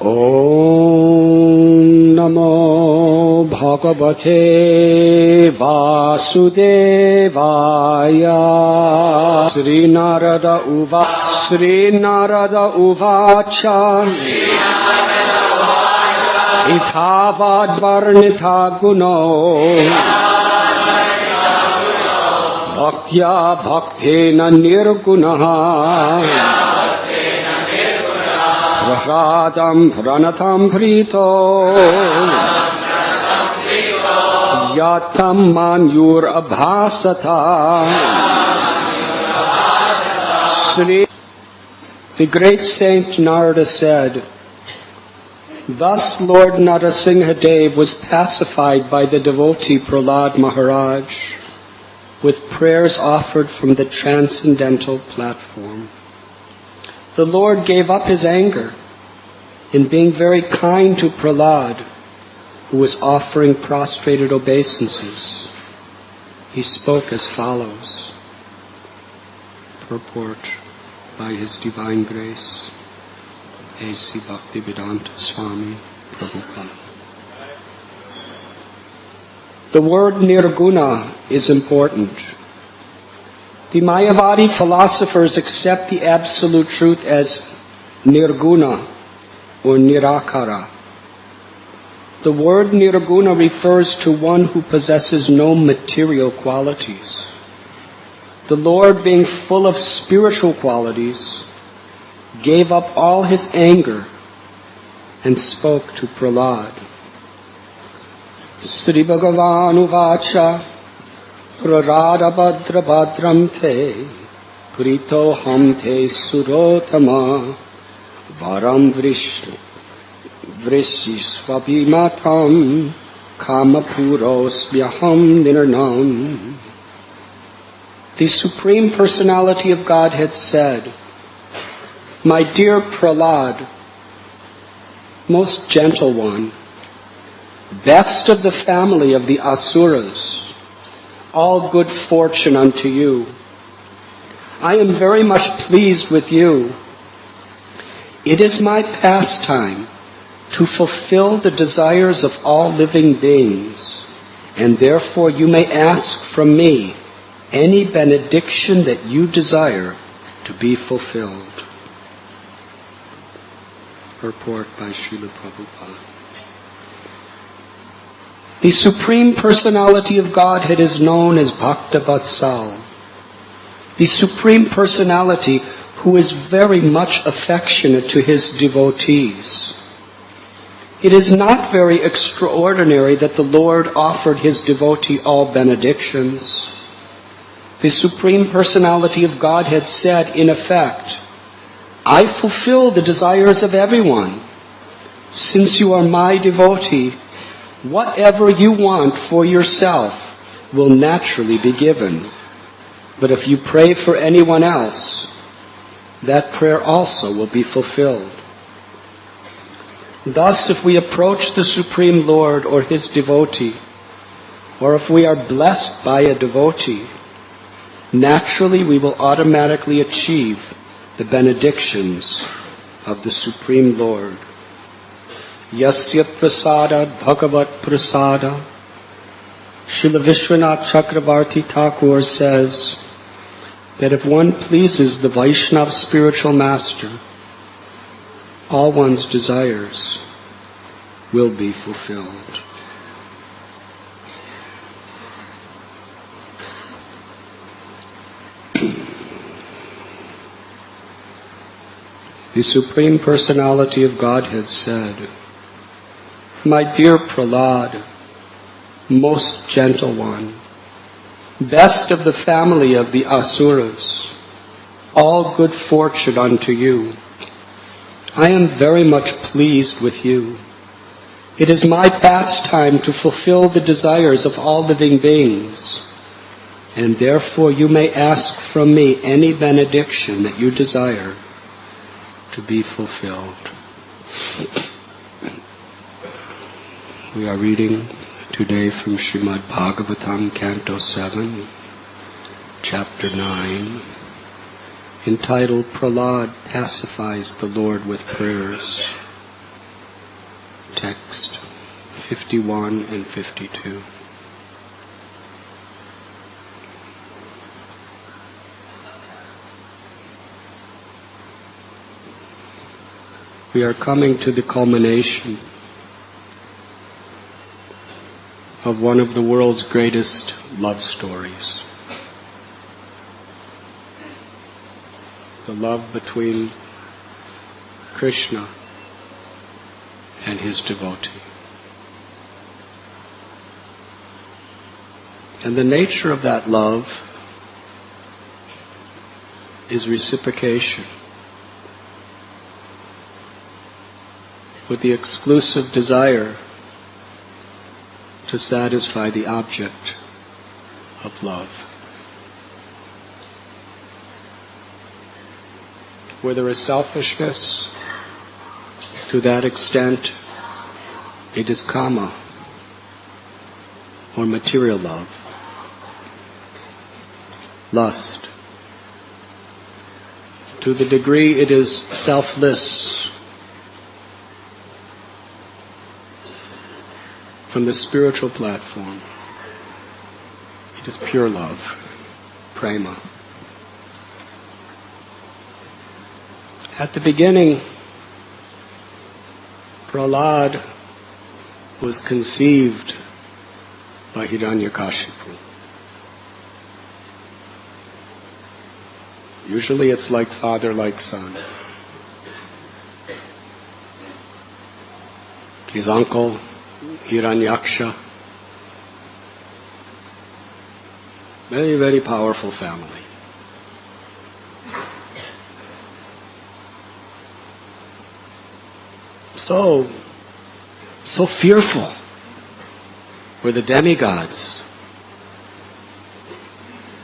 Om Namo Bhagavate Vasudevaya. Sri Narada Uvacha Itavad Varnitha Guno Bhaktya Bhaktena Nirgunaha Prahladam Ranatham Prito Yatam Manyur Abhasata. The great saint Narada said, thus Lord Narasimhadev was pacified by the devotee Prahlad Maharaj with prayers offered from the transcendental platform. The Lord gave up his anger in being very kind to Prahlad, who was offering prostrated obeisances. He spoke as follows. Purport by His Divine Grace, A.C. Bhaktivedanta Swami Prabhupada. The word nirguna is important. The Mayavadi philosophers accept the absolute truth as nirguna or nirakara. The word nirguna refers to one who possesses no material qualities. The Lord, being full of spiritual qualities, gave up all his anger and spoke to Prahlad. Sri Bhagavan Uvacha Prarada Bhadra Bhadram Te Prito Ham Te Surotama Varam Vrishishvabimatam Kamapuros Vyaham Nirnam. The Supreme Personality of Godhead said, my dear Prahlad, most gentle one, best of the family of the Asuras, all good fortune unto you. I am very much pleased with you. It is my pastime to fulfill the desires of all living beings, and therefore you may ask from me any benediction that you desire to be fulfilled. Purport by Srila Prabhupada. The Supreme Personality of Godhead is known as Bhakta Vatsal, the Supreme Personality who is very much affectionate to his devotees. It is not very extraordinary that the Lord offered his devotee all benedictions. The Supreme Personality of Godhead said, in effect, I fulfill the desires of everyone. Since you are my devotee, whatever you want for yourself will naturally be given. But if you pray for anyone else, that prayer also will be fulfilled. Thus, if we approach the Supreme Lord or his devotee, or if we are blessed by a devotee, naturally we will automatically achieve the benedictions of the Supreme Lord. Yasya prasada bhagavat prasada. Srila Vishwanath Chakravarti Thakur says that if one pleases the Vaishnava spiritual master, all one's desires will be fulfilled. The Supreme Personality of Godhead said, my dear Prahlad, most gentle one, best of the family of the Asuras, all good fortune unto you. I am very much pleased with you. It is my pastime to fulfill the desires of all living beings, and therefore you may ask from me any benediction that you desire to be fulfilled. We are reading today from Srimad Bhagavatam, Canto 7, Chapter 9, entitled Prahlad Pacifies the Lord with Prayers. text 51 and 52. We are coming to the culmination of one of the world's greatest love stories. The love between Krishna and his devotee. And the nature of that love is reciprocation, with the exclusive desire to satisfy the object of love. Where there is selfishness, to that extent, it is kama, or material love, lust. To the degree it is selfless, from the spiritual platform, it is pure love, prema. At the beginning, Prahlad was conceived by Hiranyakashipu. Usually it's like father, like son. His uncle, Hiranyaksha, very, very powerful family. So fearful were the demigods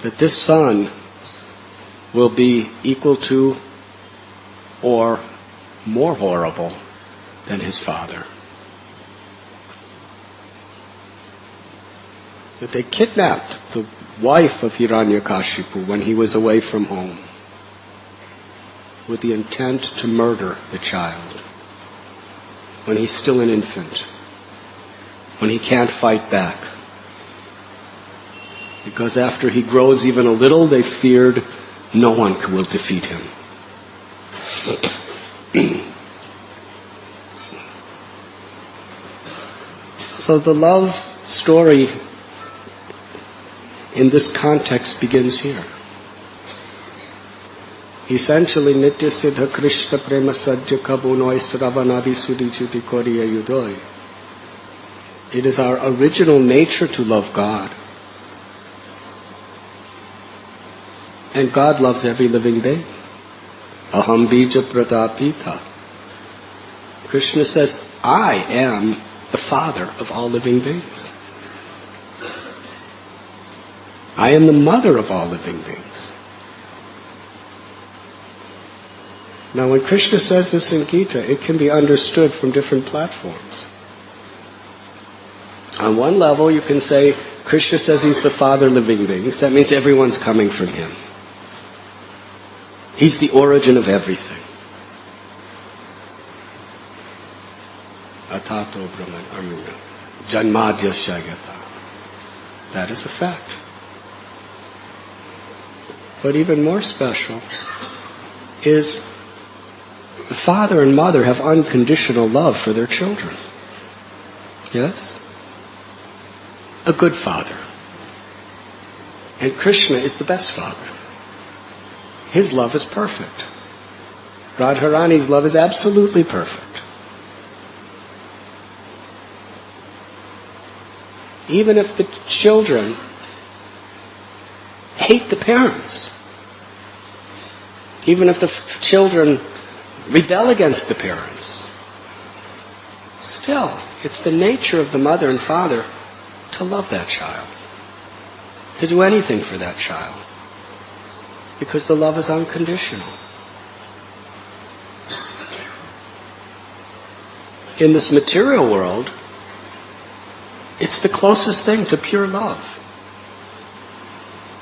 that this son will be equal to or more horrible than his father. That they kidnapped the wife of Hiranyakashipu when he was away from home with the intent to murder the child when he's still an infant, when he can't fight back. Because after he grows even a little, they feared no one will defeat him. So the love story in this context begins here. Essentially, Nitya Siddha Krishna Prema Sajja Kabunoi Sravanadi Sudichuti Koriya Yudoi. It is our original nature to love God. And God loves every living being. Aham bija pratapita. Krishna says, I am the father of all living beings. I am the mother of all living beings. Now when Krishna says this in Gita, it can be understood from different platforms. On one level you can say, Krishna says he's the father of living beings. That means everyone's coming from him. He's the origin of everything. Atato Brahman Armuna. Janmadya Shagata. That is a fact. But even more special is the father and mother have unconditional love for their children. Yes? A good father. And Krishna is the best father. His love is perfect. Radharani's love is absolutely perfect. Even if the children hate the parents, even if the children rebel against the parents, still, it's the nature of the mother and father to love that child, to do anything for that child, because the love is unconditional. In this material world, it's the closest thing to pure love.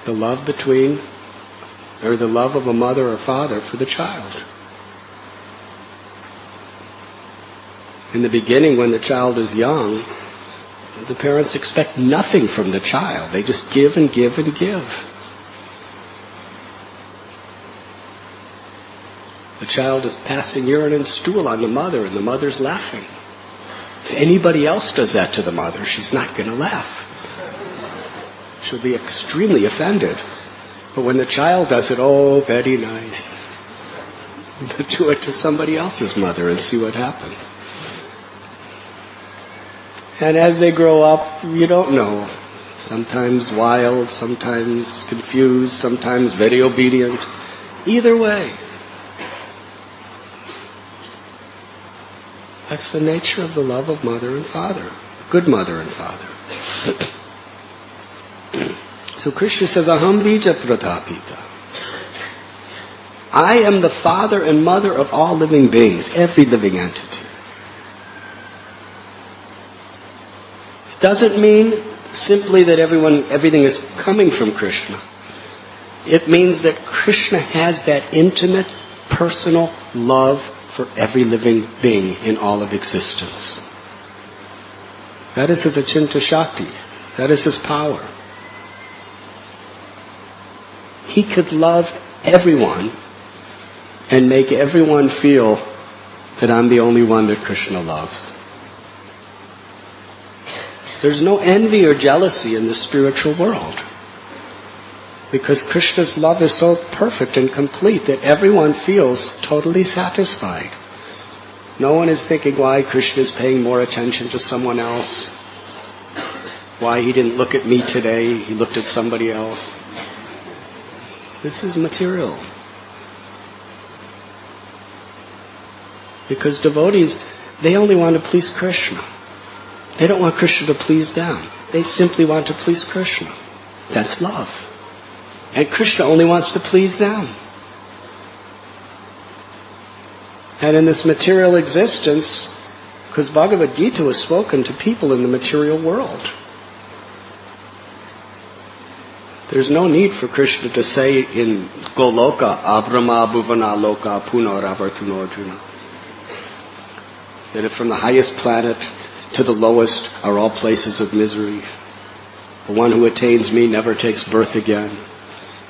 The love between, or the love of a mother or father for the child. In the beginning, when the child is young, the parents expect nothing from the child. They just give and give and give. The child is passing urine and stool on the mother, and the mother's laughing. If anybody else does that to the mother, she's not going to laugh. She'll be extremely offended. But when the child does it, oh, very nice. Do it to somebody else's mother and see what happens. And as they grow up, you don't know. Sometimes wild, sometimes confused, sometimes very obedient. Either way. That's the nature of the love of mother and father. Good mother and father. So Krishna says, Aham bija pratapita. I am the father and mother of all living beings, every living entity. It doesn't mean simply that everything is coming from Krishna. It means that Krishna has that intimate, personal love for every living being in all of existence. That is his Achinta Shakti. That is his power. He could love everyone and make everyone feel that I'm the only one that Krishna loves. There's no envy or jealousy in the spiritual world, because Krishna's love is so perfect and complete that everyone feels totally satisfied. No one is thinking why Krishna is paying more attention to someone else, why he didn't look at me today, he looked at somebody else. This is material. Because devotees, they only want to please Krishna. They don't want Krishna to please them. They simply want to please Krishna. That's love. And Krishna only wants to please them. And in this material existence, because Bhagavad Gita was spoken to people in the material world, there's no need for Krishna to say in Goloka, Abrahma Bhuvana Loka Punaravartunarjuna, that if from the highest planet to the lowest are all places of misery, the one who attains me never takes birth again.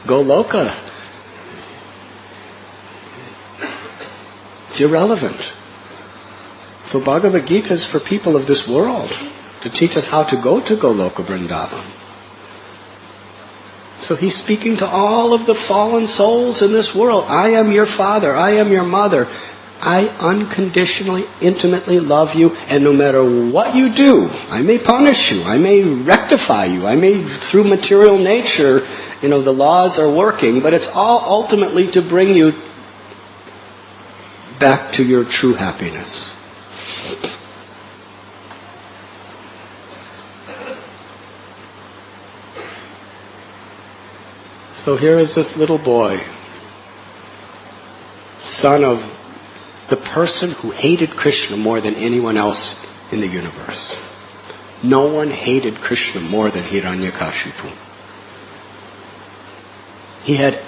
Goloka. It's irrelevant. So Bhagavad Gita is for people of this world, to teach us how to go to Goloka Vrindavan. So he's speaking to all of the fallen souls in this world. I am your father. I am your mother. I unconditionally, intimately love you, and no matter what you do, I may punish you, I may rectify you, I may, through material nature, the laws are working, but it's all ultimately to bring you back to your true happiness. So here is this little boy, son of the person who hated Krishna more than anyone else in the universe. No one hated Krishna more than Hiranyakashipu. He had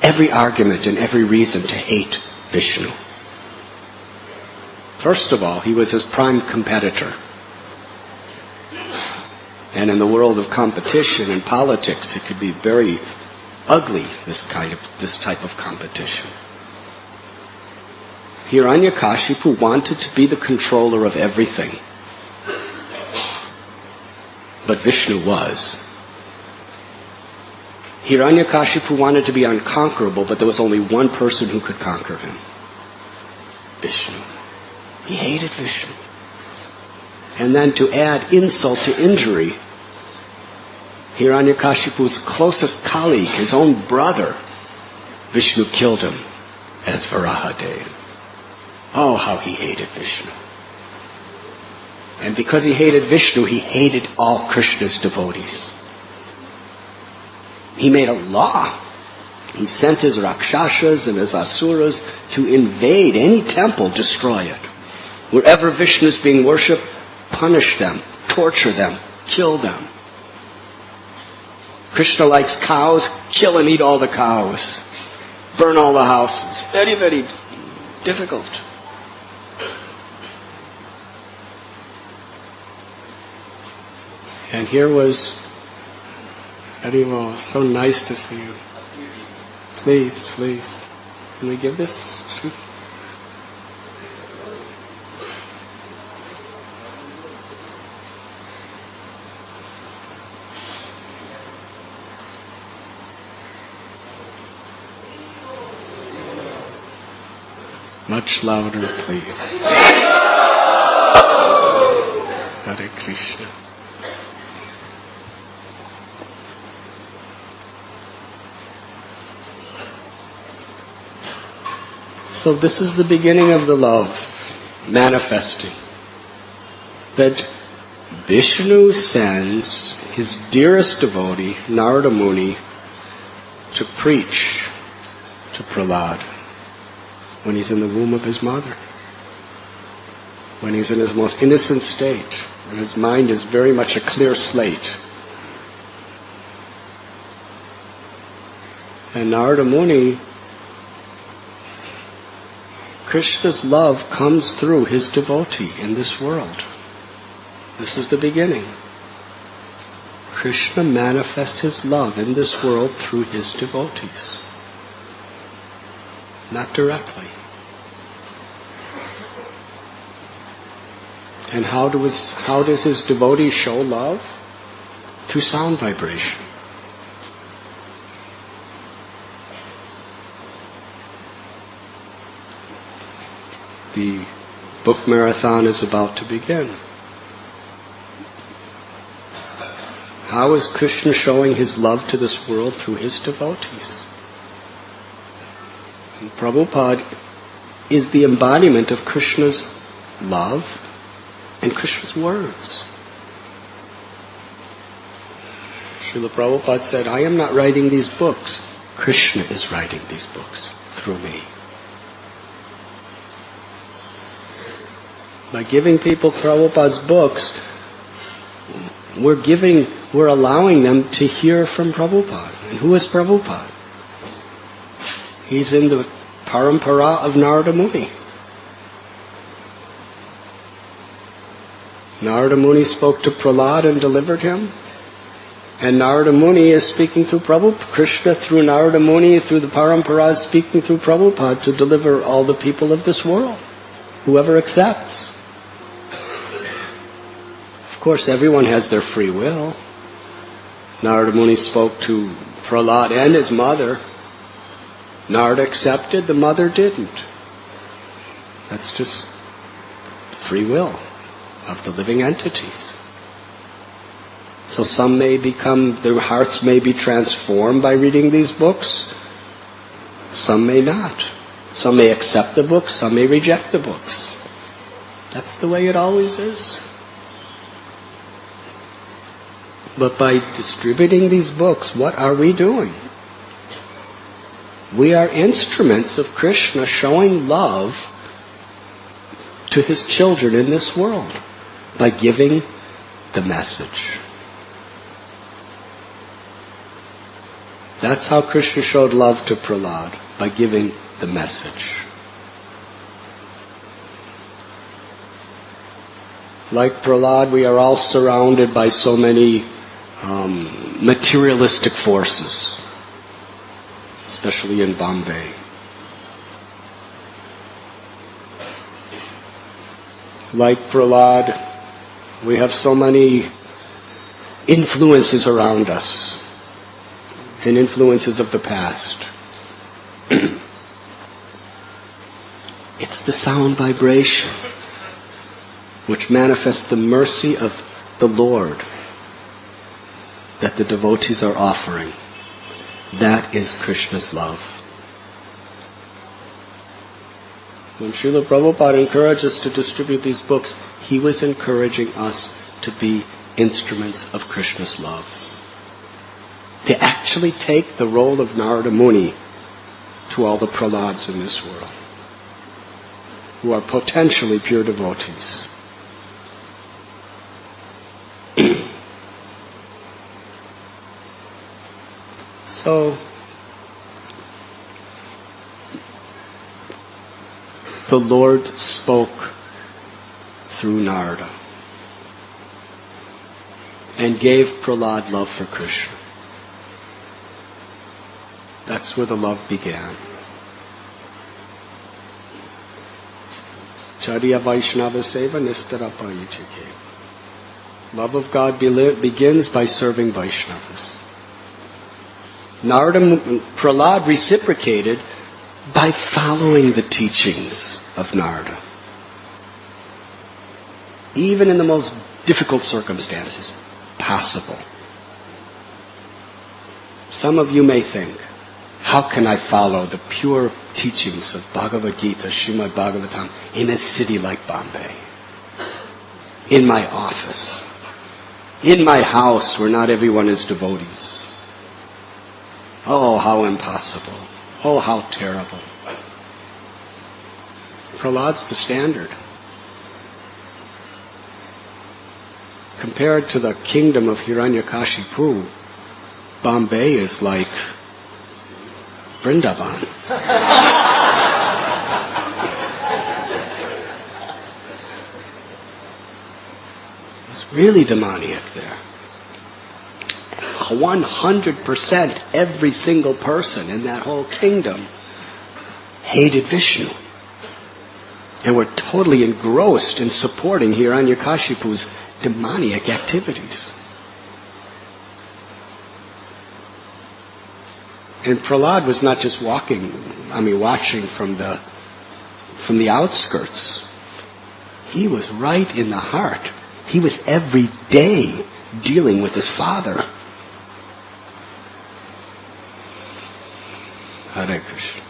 every argument and every reason to hate Vishnu. First of all, he was his prime competitor. And in the world of competition and politics, it could be very ugly, this type of competition. Hiranyakashipu wanted to be the controller of everything. But Vishnu was. Hiranyakashipu wanted to be unconquerable, but there was only one person who could conquer him. Vishnu. He hated Vishnu. And then to add insult to injury, Hiranyakashipu's closest colleague, his own brother, Vishnu killed him as Varahadev. Oh, how he hated Vishnu. And because he hated Vishnu, he hated all Krishna's devotees. He made a law. He sent his Rakshasas and his Asuras to invade any temple, destroy it. Wherever Vishnu is being worshipped, punish them, torture them, kill them. Krishna likes cows, kill and eat all the cows. Burn all the houses. Very, very difficult. And here was Haribo. So nice to see you. Please, please. Can we give this? Much louder, please. Hare Krishna. So this is the beginning of the love manifesting. That Vishnu sends his dearest devotee, Narada Muni, to preach to Prahlad when he's in the womb of his mother, when he's in his most innocent state, and his mind is very much a clear slate. And Narada Muni, Krishna's love comes through his devotee in this world. This is the beginning. Krishna manifests his love in this world through his devotees. Not directly. And how does his devotee show love? Through sound vibration. The book marathon is about to begin. How is Krishna showing his love to this world? Through his devotees. And Prabhupada is the embodiment of Krishna's love and Krishna's words. Srila Prabhupada said, I am not writing these books. Krishna is writing these books through me. By giving people Prabhupada's books, we're allowing them to hear from Prabhupada. And who is Prabhupada? He's in the parampara of Narada Muni. Narada Muni spoke to Prahlad and delivered him. And Narada Muni is speaking through Prabhupada. Krishna through Narada Muni, through the parampara, is speaking through Prabhupada to deliver all the people of this world. Whoever accepts. Of course, everyone has their free will. Narada Muni spoke to Prahlad and his mother. Narada accepted, the mother didn't. That's just free will of the living entities. So some may become, their hearts may be transformed by reading these books. Some may not. Some may accept the books, some may reject the books. That's the way it always is. But by distributing these books, what are we doing? We are instruments of Krishna showing love to his children in this world by giving the message. That's how Krishna showed love to Prahlad, by giving the message. Like Prahlad, we are all surrounded by so many materialistic forces, especially in Bombay. Like Prahlad, we have so many influences around us, and influences of the past. It's the sound vibration which manifests the mercy of the Lord that the devotees are offering. That is Krishna's love. When Srila Prabhupada encouraged us to distribute these books, he was encouraging us to be instruments of Krishna's love. To actually take the role of Narada Muni to all the Prahlads in this world, who are potentially pure devotees. So, the Lord spoke through Narada. and gave Prahlad love for Krishna. That's where the love began. Charya Vaishnava Seva Nistarapayachike. Love of God begins by serving Vaishnavas. Prahlad reciprocated by following the teachings of Narada. Even in the most difficult circumstances possible. Some of you may think, how can I follow the pure teachings of Bhagavad Gita, Srimad Bhagavatam, in a city like Bombay? In my office. In my house where not everyone is devotees. Oh, how impossible. Oh, how terrible. Prahlad's the standard. Compared to the kingdom of Hiranyakashipu, Bombay is like Vrindavan. It's really demoniac there. 100% every single person in that whole kingdom hated Vishnu. And were totally engrossed in supporting Hiranyakashipu's demoniac activities. And Prahlad was not just watching from the outskirts. He was right in the heart. He was every day dealing with his father. Hare Krishna.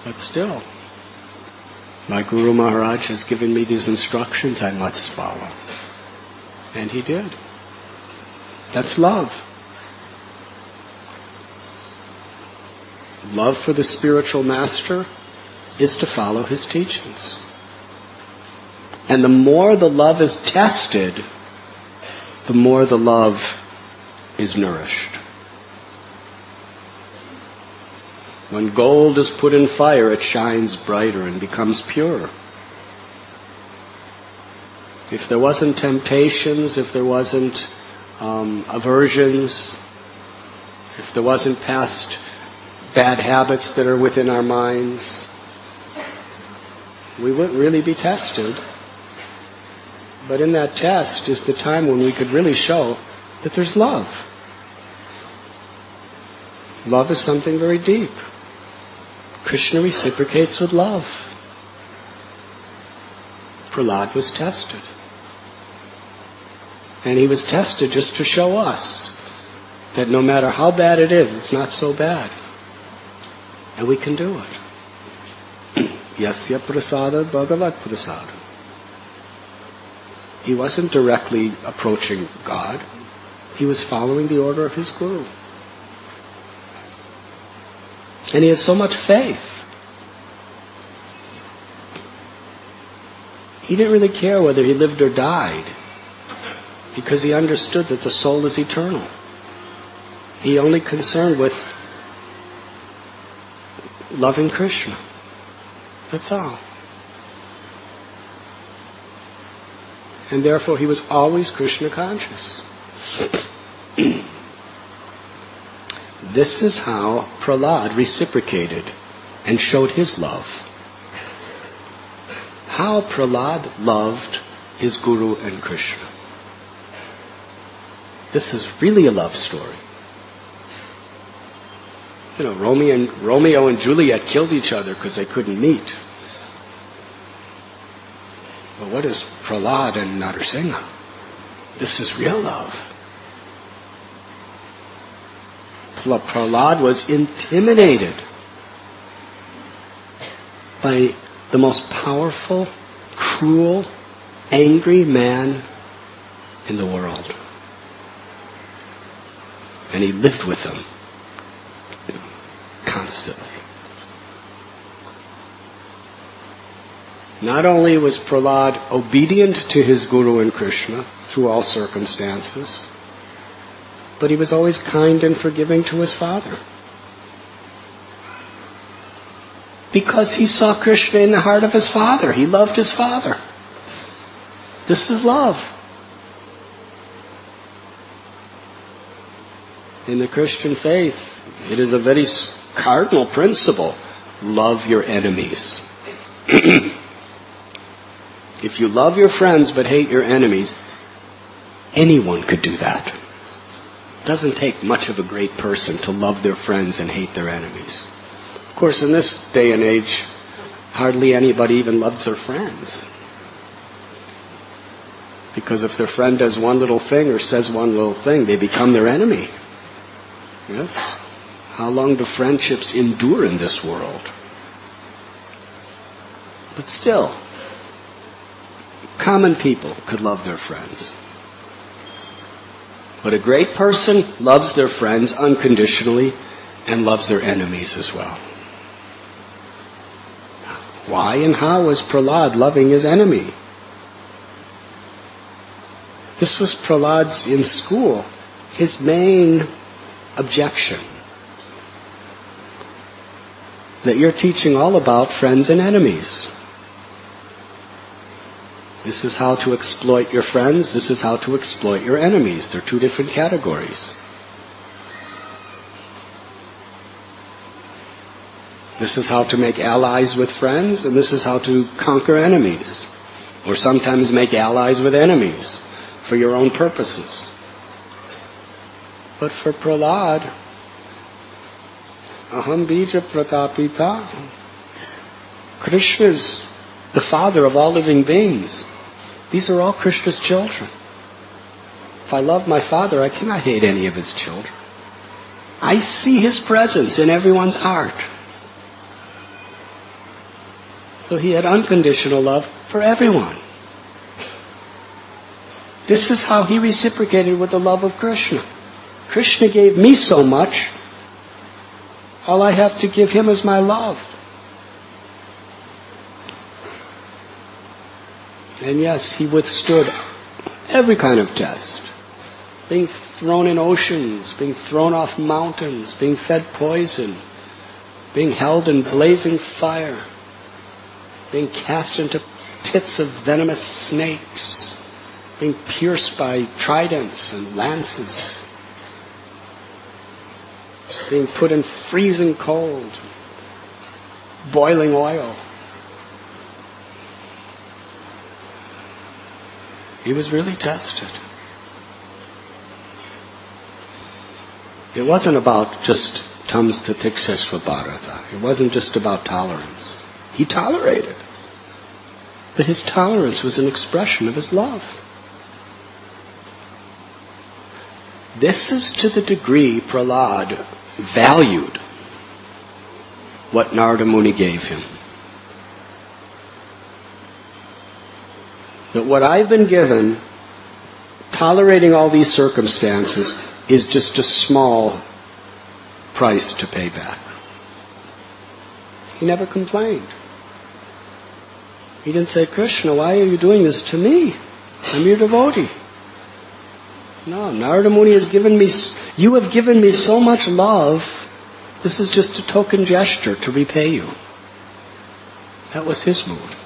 But still, my Guru Maharaj has given me these instructions I must follow. And he did. That's love. Love for the spiritual master is to follow his teachings. And the more the love is tested, the more the love is nourished. When gold is put in fire, it shines brighter and becomes pure. If there wasn't temptations, if there wasn't aversions, if there wasn't past bad habits that are within our minds, we wouldn't really be tested. But in that test is the time when we could really show that there's love. Love is something very deep. Krishna reciprocates with love. Prahlad was tested. And he was tested just to show us that no matter how bad it is, it's not so bad. And we can do it. Yasya prasada bhagavat prasada. He wasn't directly approaching God. He was following the order of his Guru. And he had so much faith. He didn't really care whether he lived or died, because he understood that the soul is eternal. He only concerned with loving Krishna. That's all. And therefore he was always Krishna conscious. This is how Prahlad reciprocated and showed his love. How Prahlad loved his Guru and Krishna. This is really a love story. You know, Romeo and Juliet killed each other because they couldn't meet. But what is Prahlad and Narsingha? This is real love. Prahlad was intimidated by the most powerful, cruel, angry man in the world. And he lived with him constantly. Not only was Prahlad obedient to his Guru and Krishna through all circumstances, but he was always kind and forgiving to his father. Because he saw Krishna in the heart of his father. He loved his father. This is love. In the Christian faith, it is a very cardinal principle. Love your enemies. If you love your friends but hate your enemies, anyone could do that. It doesn't take much of a great person to love their friends and hate their enemies. Of course, in this day and age, hardly anybody even loves their friends. Because if their friend does one little thing or says one little thing, they become their enemy. Yes? How long do friendships endure in this world? But still, common people could love their friends. But a great person loves their friends unconditionally and loves their enemies as well. Why and how is Prahlad loving his enemy? This was Prahlad's, in school, his main objection. That you're teaching all about friends and enemies. This is how to exploit your friends, this is how to exploit your enemies. They're two different categories. This is how to make allies with friends, and this is how to conquer enemies. Or sometimes make allies with enemies for your own purposes. But for Prahlad, Aham Bija Pratapita, Krishna is the father of all living beings. These are all Krishna's children. If I love my father, I cannot hate any of his children. I see his presence in everyone's heart. So he had unconditional love for everyone. This is how he reciprocated with the love of Krishna. Krishna gave me so much, all I have to give him is my love. And yes, he withstood every kind of test. Being thrown in oceans, being thrown off mountains, being fed poison, being held in blazing fire, being cast into pits of venomous snakes, being pierced by tridents and lances, being put in freezing cold, boiling oil. He was really tested. It wasn't about just tams tatikshashva bharata. It wasn't just about tolerance. He tolerated. But his tolerance was an expression of his love. This is to the degree Prahlad valued what Narada Muni gave him. That what I've been given, tolerating all these circumstances, is just a small price to pay back. He never complained. He didn't say, Krishna, why are you doing this to me? I'm your devotee. No, Narada Muni has given me, you have given me so much love, this is just a token gesture to repay you. That was his mood.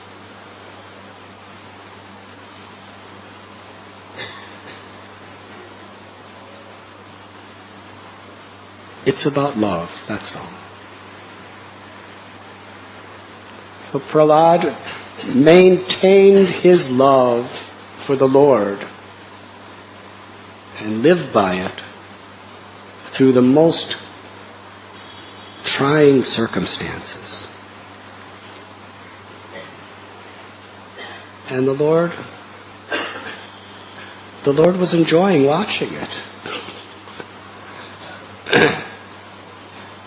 It's about love, that's all. So Prahlad maintained his love for the Lord and lived by it through the most trying circumstances. And the Lord was enjoying watching it.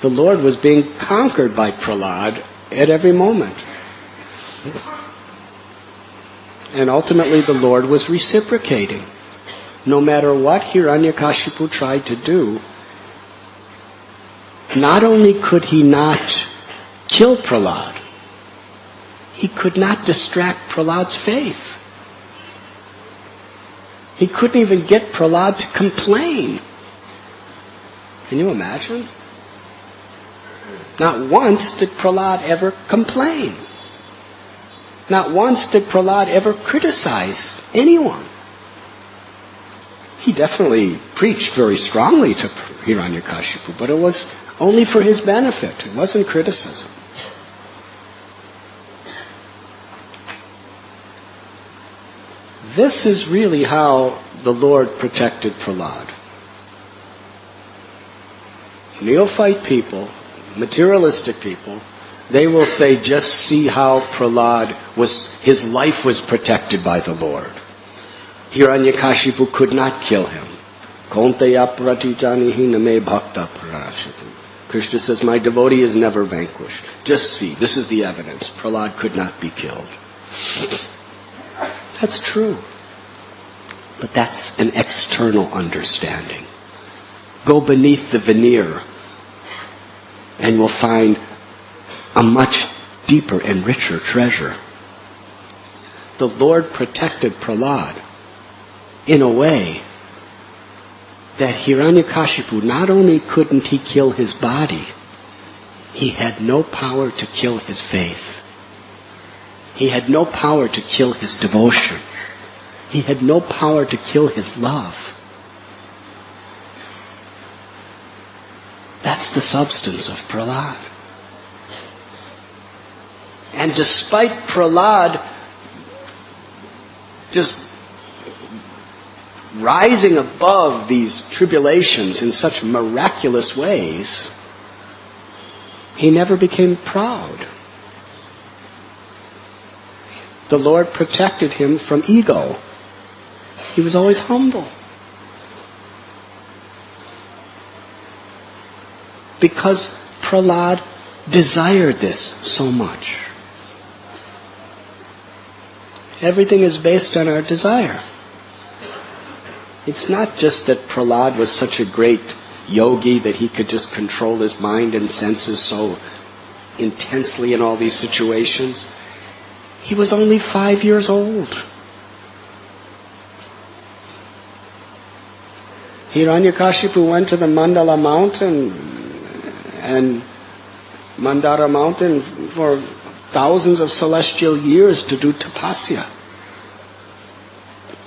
The Lord was being conquered by Prahlad at every moment. And ultimately the Lord was reciprocating. No matter what Hiranyakashipu tried to do, not only could he not kill Prahlad, he could not distract Prahlad's faith. He couldn't even get Prahlad to complain. Can you imagine? Not once did Prahlad ever complain. Not once did Prahlad ever criticize anyone. He definitely preached very strongly to Hiranyakashipu, but it was only for his benefit. It wasn't criticism. This is really how the Lord protected Prahlad. Neophyte people, materialistic people, they will say, just see how Prahlad his life was protected by the Lord. Hiranyakashipu could not kill him. Konteya pratijanihi name bhakta prarashati. Krishna says, my devotee is never vanquished. Just see, this is the evidence. Prahlad could not be killed. That's true. But that's an external understanding. Go beneath the veneer and we'll find a much deeper and richer treasure. The Lord protected Prahlad in a way that Hiranyakashipu, not only couldn't he kill his body, he had no power to kill his faith. He had no power to kill his devotion. He had no power to kill his love. That's the substance of Prahlad. And despite Prahlad just rising above these tribulations in such miraculous ways, he never became proud. The Lord protected him from ego. He was always humble. Because Prahlad desired this so much. Everything is based on our desire. It's not just that Prahlad was such a great yogi that he could just control his mind and senses so intensely in all these situations. He was only 5 years old. Hiranyakashipu went to the Mandala mountain and Mandara mountain for thousands of celestial years to do tapasya.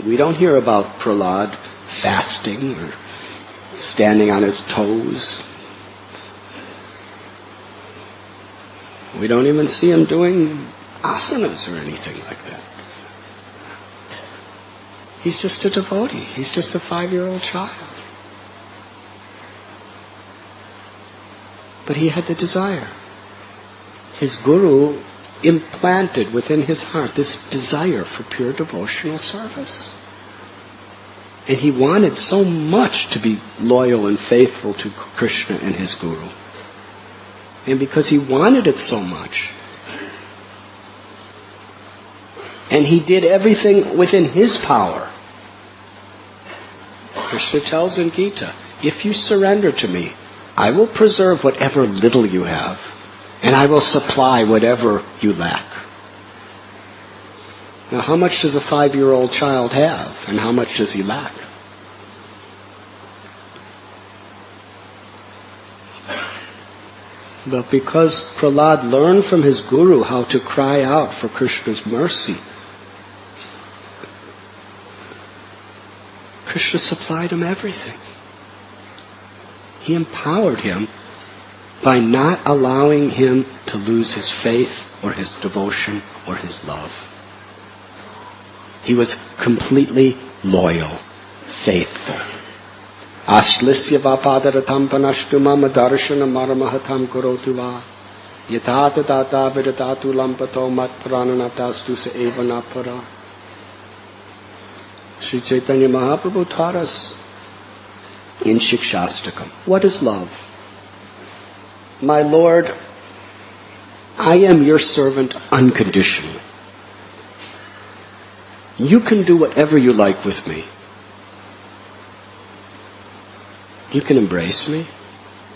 We don't hear about Prahlad fasting or standing on his toes. We don't even see him doing asanas or anything like that. He's just a devotee. He's just a 5-year-old child. But he had the desire. His guru implanted within his heart this desire for pure devotional service. And he wanted so much to be loyal and faithful to Krishna and his guru. And because he wanted it so much, and he did everything within his power. Krishna tells in Gita, if you surrender to me, I will preserve whatever little you have, and I will supply whatever you lack. Now, how much does a 5-year-old child have, and how much does he lack? But because Prahlad learned from his guru how to cry out for Krishna's mercy, Krishna supplied him everything. He empowered him by not allowing him to lose his faith or his devotion or his love. He was completely loyal, faithful. Ashlisya vapadaratam panashtu mama darshana maramahatam kurotu va yatata tata vidatatu lampato mat prananatastu se eva napara. Sri Chaitanya Mahaprabhu taught us in Shikshastakam. What is love? My Lord, I am your servant unconditionally. You can do whatever you like with me. You can embrace me.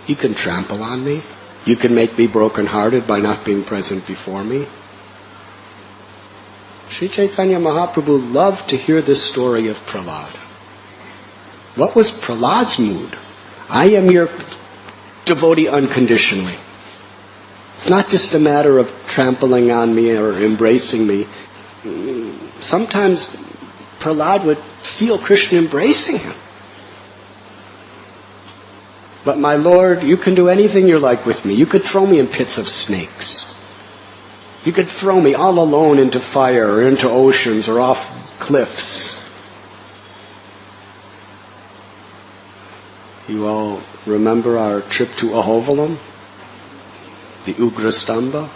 You can trample on me. You can make me broken-hearted by not being present before me. Sri Chaitanya Mahaprabhu loved to hear this story of Prahlad. What was Prahlad's mood? I am your devotee unconditionally. It's not just a matter of trampling on me or embracing me. Sometimes Prahlad would feel Krishna embracing him. But my Lord, you can do anything you like with me. You could throw me in pits of snakes. You could throw me all alone into fire or into oceans or off cliffs. You all remember our trip to Ahovalam? The Ugrastamba?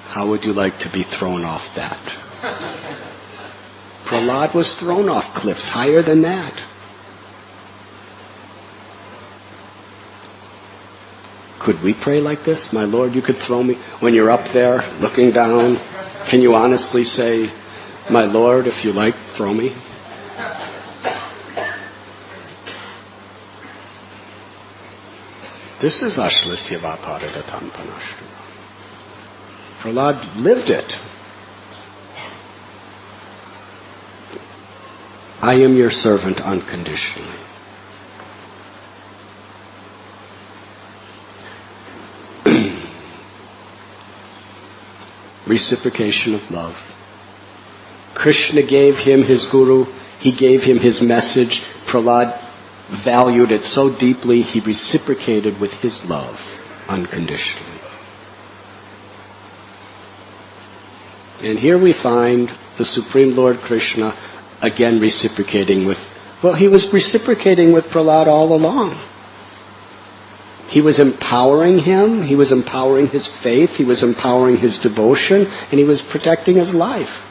How would you like to be thrown off that? Prahlad was thrown off cliffs higher than that. Could we pray like this? My Lord, you could throw me, when you're up there looking down, can you honestly say, my Lord, if you like, throw me? This is Ashlisyava Paradatam Panashtu. Prahlad lived it. I am your servant unconditionally. Reciprocation of love. Krishna gave him his guru, he gave him his message. Prahlad valued it so deeply, he reciprocated with his love unconditionally. And here we find the Supreme Lord Krishna again reciprocating with, well, he was reciprocating with Prahlad all along. He was empowering him, he was empowering his faith, he was empowering his devotion, and he was protecting his life.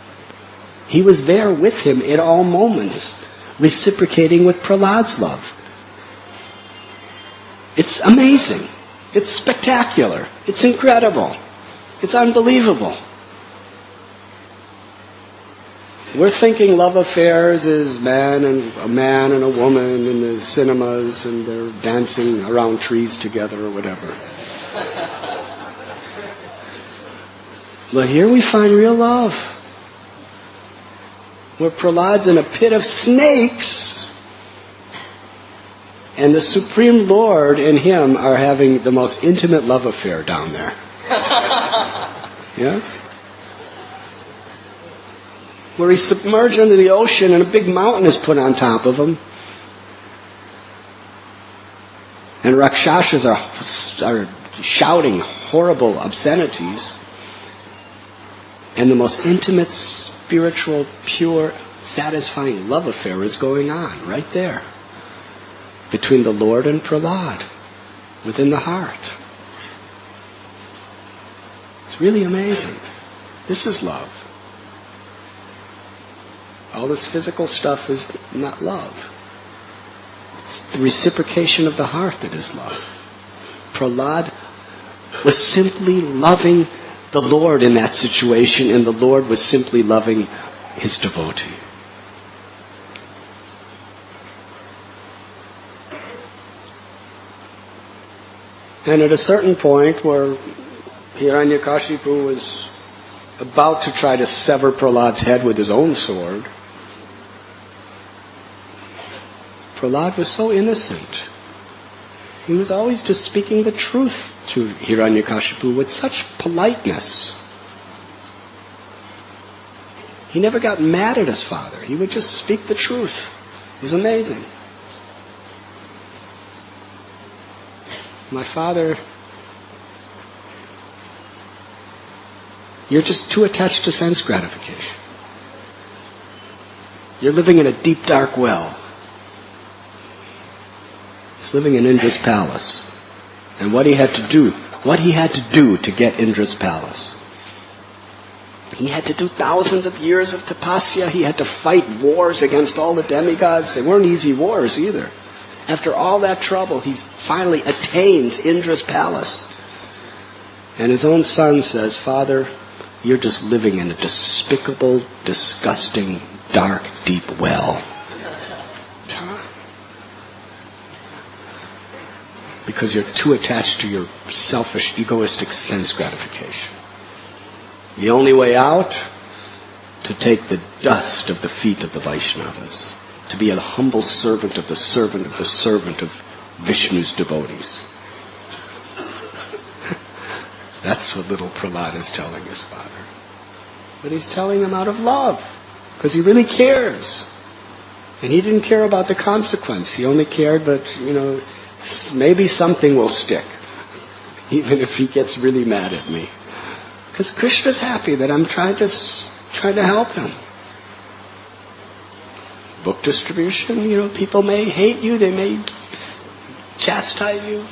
He was there with him at all moments, reciprocating with Prahlad's love. It's amazing. It's spectacular. It's incredible. It's unbelievable. We're thinking love affairs is a man and a woman in the cinemas and they're dancing around trees together or whatever. But here we find real love. Where Prahlad's in a pit of snakes and the Supreme Lord and him are having the most intimate love affair down there. Yes? Where he's submerged under the ocean and a big mountain is put on top of him. And Rakshasas are shouting horrible obscenities. And the most intimate, spiritual, pure, satisfying love affair is going on right there. Between the Lord and Prahlad. Within the heart. It's really amazing. This is love. All this physical stuff is not love. It's the reciprocation of the heart that is love. Prahlad was simply loving the Lord in that situation, and the Lord was simply loving his devotee. And at a certain point where Hiranyakashipu was about to try to sever Prahlad's head with his own sword, Prahlad was so innocent. He was always just speaking the truth to Hiranyakashipu with such politeness. He never got mad at his father. He would just speak the truth. It was amazing. My father, you're just too attached to sense gratification. You're living in a deep, dark well. He's living in Indra's palace. And what he had to do to get Indra's palace. He had to do thousands of years of tapasya. He had to fight wars against all the demigods. They weren't easy wars either. After all that trouble, he finally attains Indra's palace. And his own son says, Father, you're just living in a despicable, disgusting, dark, deep well. Because you're too attached to your selfish, egoistic sense gratification. The only way out, to take the dust of the feet of the Vaishnavas, to be a humble servant of the servant of the servant of Vishnu's devotees. That's what little Prahlad is telling his father. But he's telling him out of love, because he really cares. And he didn't care about the consequence. He only cared, but, maybe something will stick, even if he gets really mad at me. Because Krishna's happy that I'm trying to help him. Book distribution, people may hate you, they may chastise you,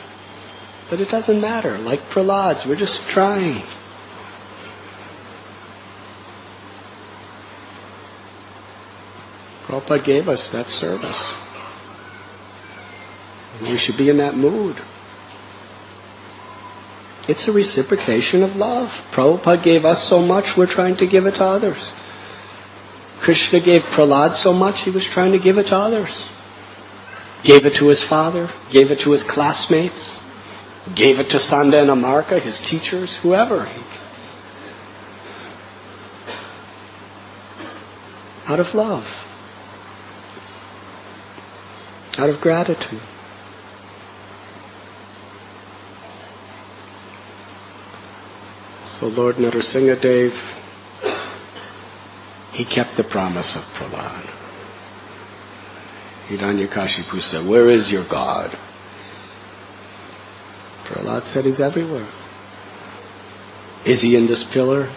but it doesn't matter. Like Prahlad's, we're just trying. Prabhupada gave us that service. We should be in that mood. It's a reciprocation of love. Prabhupada gave us so much, we're trying to give it to others. Krishna gave Prahlad so much, he was trying to give it to others. Gave it to his father, gave it to his classmates, gave it to Sanda and Amarka, his teachers, whoever. Out of love. Out of gratitude. So Lord Narasimhadev, he kept the promise of Prahlad. Hiranyakashipu said, "Where is your God?" Prahlad said, "He's everywhere." Is he in this pillar?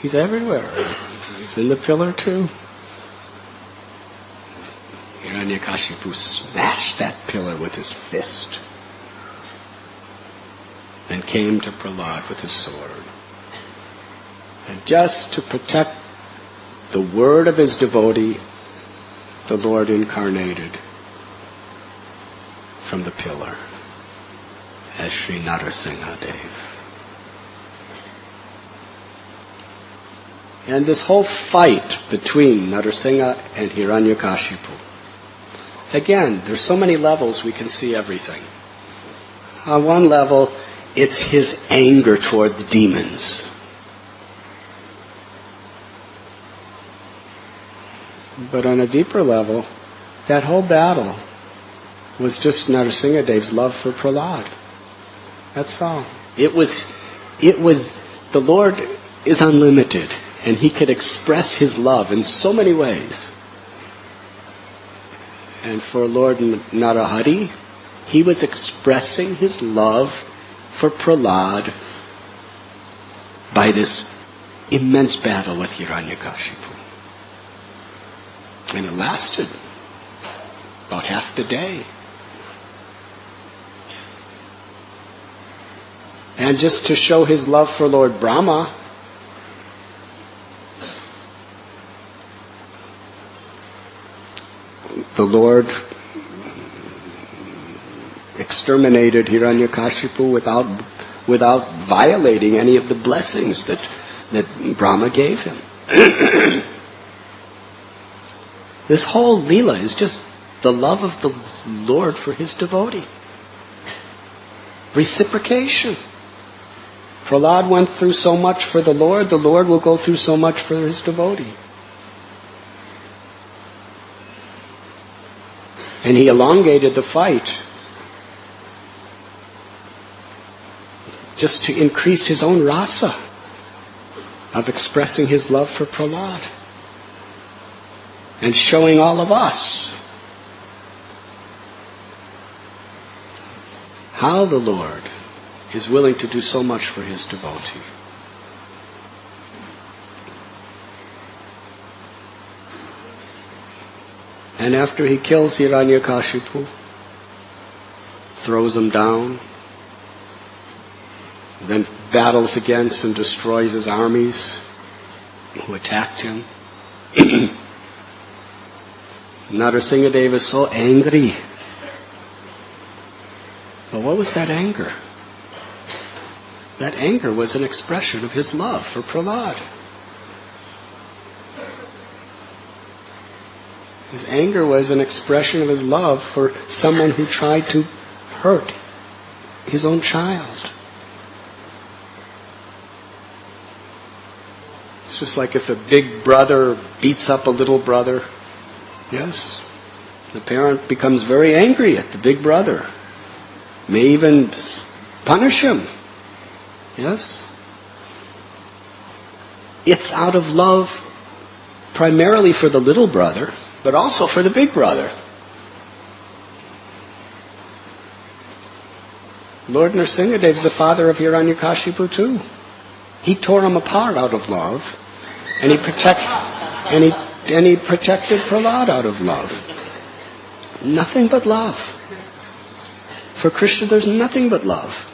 He's everywhere. He's in the pillar too. Hiranyakashipu smashed that pillar with his fist and came to Prahlad with his sword. And just to protect the word of his devotee, the Lord incarnated from the pillar as Sri Narasimhadev. And this whole fight between Narasimha and Hiranyakashipu, again, there's so many levels we can see everything. On one level, it's his anger toward the demons. But on a deeper level, that whole battle was just Narasimhadev's love for Prahlad. That's all. It was, the Lord is unlimited, and he could express his love in so many ways. And for Lord Narahari, he was expressing his love for Prahlad by this immense battle with Hiranyakashipu. And it lasted about half the day. And just to show his love for Lord Brahma, the Lord exterminated Hiranyakashipu without violating any of the blessings that Brahma gave him. This whole Leela is just the love of the Lord for his devotee. Reciprocation. Prahlad went through so much for the Lord will go through so much for his devotee. And he elongated the fight just to increase his own rasa of expressing his love for Prahlad and showing all of us how the Lord is willing to do so much for his devotee. And after he kills Hiranyakashipu, throws him down, then battles against and destroys his armies who attacked him. Narasimhadev is so angry. But what was that anger? That anger was an expression of his love for Prahlad. His anger was an expression of his love for someone who tried to hurt his own child. It's just like if a big brother beats up a little brother. Yes, the parent becomes very angry at the big brother. May even punish him. Yes? It's out of love primarily for the little brother, but also for the big brother. Lord Nrsingadev is the father of Hiranyakashipu too. He tore him apart out of love, and he protected Prahlad out of love. Nothing but love. For Krishna, there's nothing but love.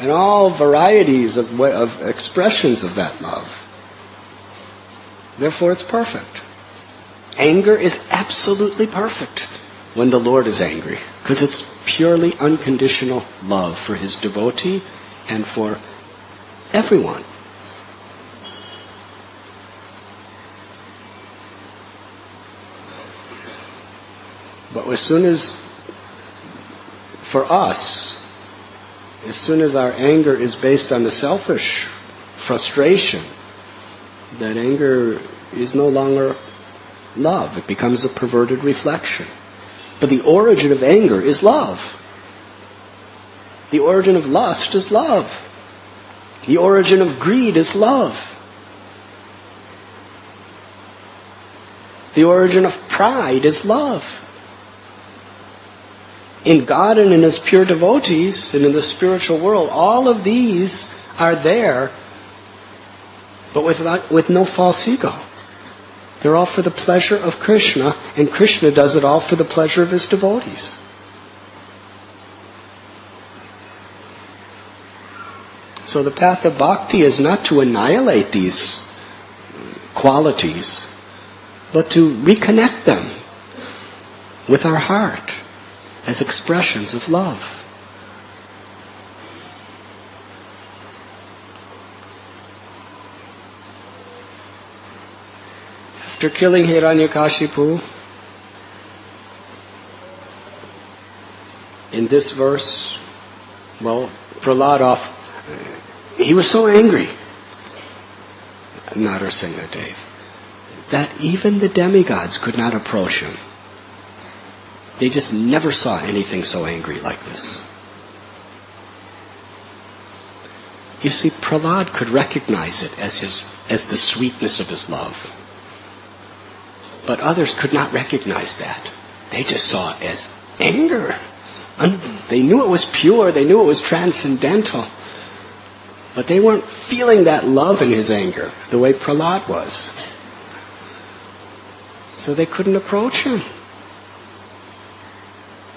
And all varieties of expressions of that love. Therefore, it's perfect. Anger is absolutely perfect when the Lord is angry, because it's purely unconditional love for His devotee and for everyone. But as soon as, for us, as soon as our anger is based on the selfish frustration, that anger is no longer love. It becomes a perverted reflection. But the origin of anger is love. The origin of lust is love. The origin of greed is love. The origin of pride is love. In God and in His pure devotees and in the spiritual world, all of these are there, but with no false ego. They're all for the pleasure of Krishna, and Krishna does it all for the pleasure of His devotees. So the path of bhakti is not to annihilate these qualities, but to reconnect them with our heart as expressions of love. After killing Hiranyakashipu, in this verse, Prahlad he was so angry, Nrsingadev, that even the demigods could not approach him. They just never saw anything so angry like this. You see, Prahlad could recognize it as the sweetness of his love. But others could not recognize that. They just saw it as anger. They knew it was pure, they knew it was transcendental. But they weren't feeling that love in his anger the way Prahlad was. So they couldn't approach him.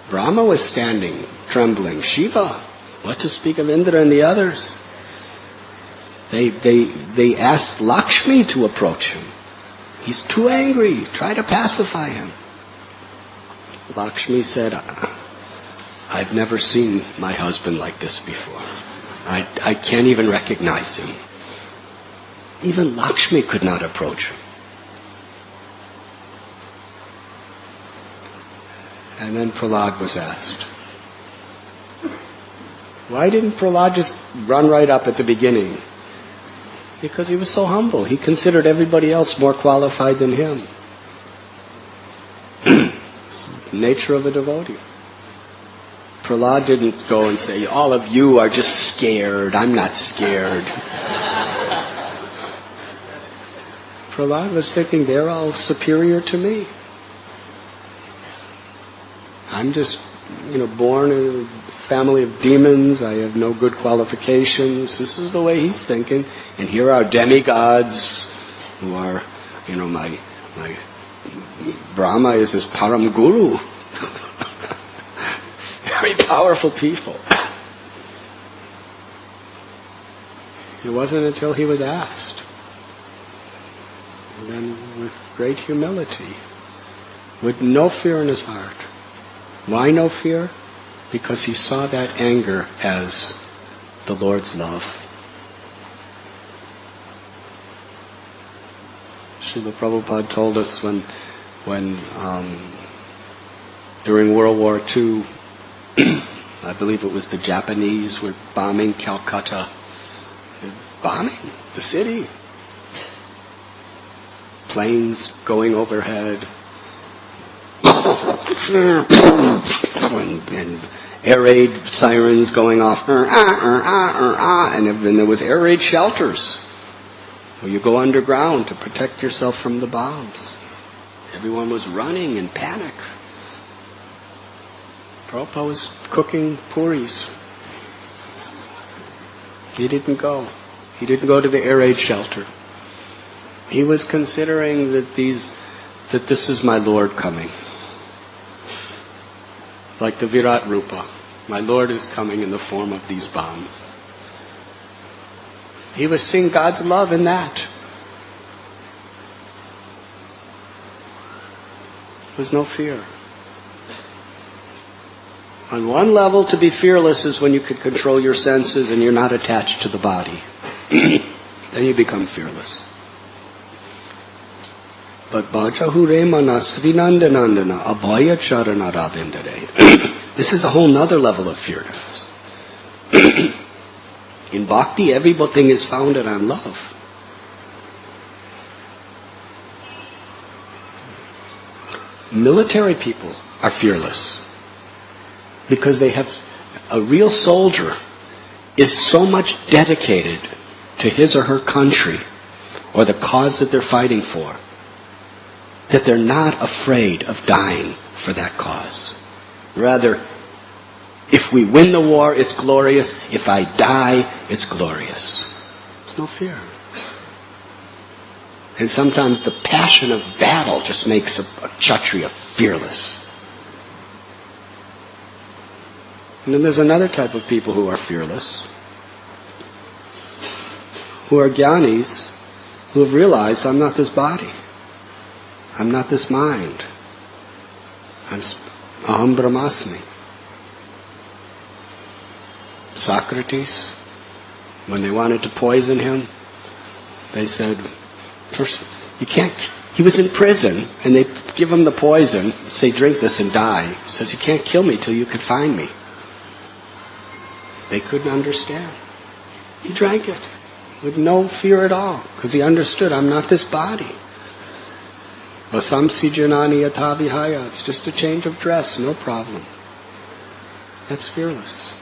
Brahma was standing, trembling. Shiva, what to speak of Indra and the others? They asked Lakshmi to approach him. He's too angry. Try to pacify him. Lakshmi said, I've never seen my husband like this before. I can't even recognize him. Even Lakshmi could not approach him. And then Prahlad was asked, why didn't Prahlad just run right up at the beginning? Because he was so humble. He considered everybody else more qualified than him. It's the nature of a devotee. Prahlad didn't go and say, all of you are just scared. I'm not scared. Prahlad was thinking, they're all superior to me. I'm just, born in a family of demons. I have no good qualifications. This is the way he's thinking. And here are demigods who are, my Brahma is his param guru. Very powerful people. It wasn't until he was asked. And then with great humility, with no fear in his heart. Why no fear? Because he saw that anger as the Lord's love. Srila Prabhupada told us when during World War II, I believe it was the Japanese were bombing Calcutta, bombing the city. Planes going overhead. And air raid sirens going off, and then there was air raid shelters where you go underground to protect yourself from the bombs. Everyone was running in panic. Prabhupada was cooking puris. He didn't go. He didn't go to the air raid shelter. He was considering that this is my Lord coming. Like the Virat Rupa. My Lord is coming in the form of these bombs. He was seeing God's love in that. There was no fear. On one level, to be fearless is when you can control your senses and you're not attached to the body. Then you become fearless. But Bhajahure Manasri Nandanandana Abhaya Charana Ravindare. This is a whole nother level of fearless. In bhakti, everything is founded on love. Military people are fearless because they have a real soldier is so much dedicated to his or her country or the cause that they're fighting for that they're not afraid of dying for that cause. Rather, if we win the war, it's glorious. If I die, it's glorious. There's no fear. And sometimes the passion of battle just makes a Kshatriya fearless. And then there's another type of people who are fearless, who are jnanis, who have realized, I'm not this body. I'm not this mind. I'm Aham Brahmasmi. Socrates, when they wanted to poison him, they said, first, you can't, he was in prison, and they give him the poison, say, drink this and die. He says, you can't kill me till you can find me. They couldn't understand. He drank it with no fear at all, because he understood, I'm not this body. Vasamsi janani yatha vihaya. It's just a change of dress, no problem. That's fearless.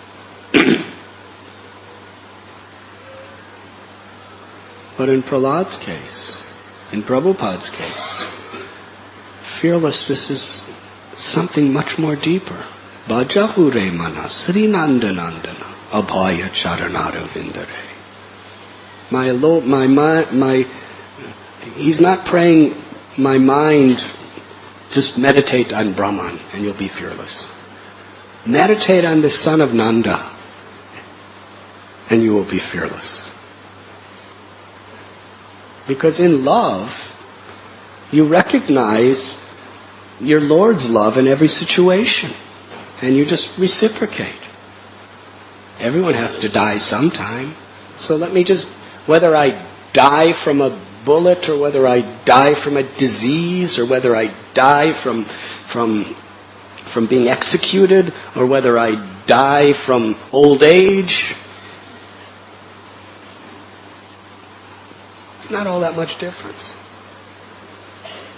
But in Prahlad's case, in Prabhupada's case, fearlessness is something much more deeper. Bhajahure mana srinandanandana abhaya charanara vindare. He's not praying, my mind, just meditate on Brahman and you'll be fearless. Meditate on the son of Nanda and you will be fearless. Because in love, you recognize your Lord's love in every situation. And you just reciprocate. Everyone has to die sometime. So let me just, whether I die from a bullet or whether I die from a disease or whether I die from being executed or whether I die from old age, it's not all that much difference.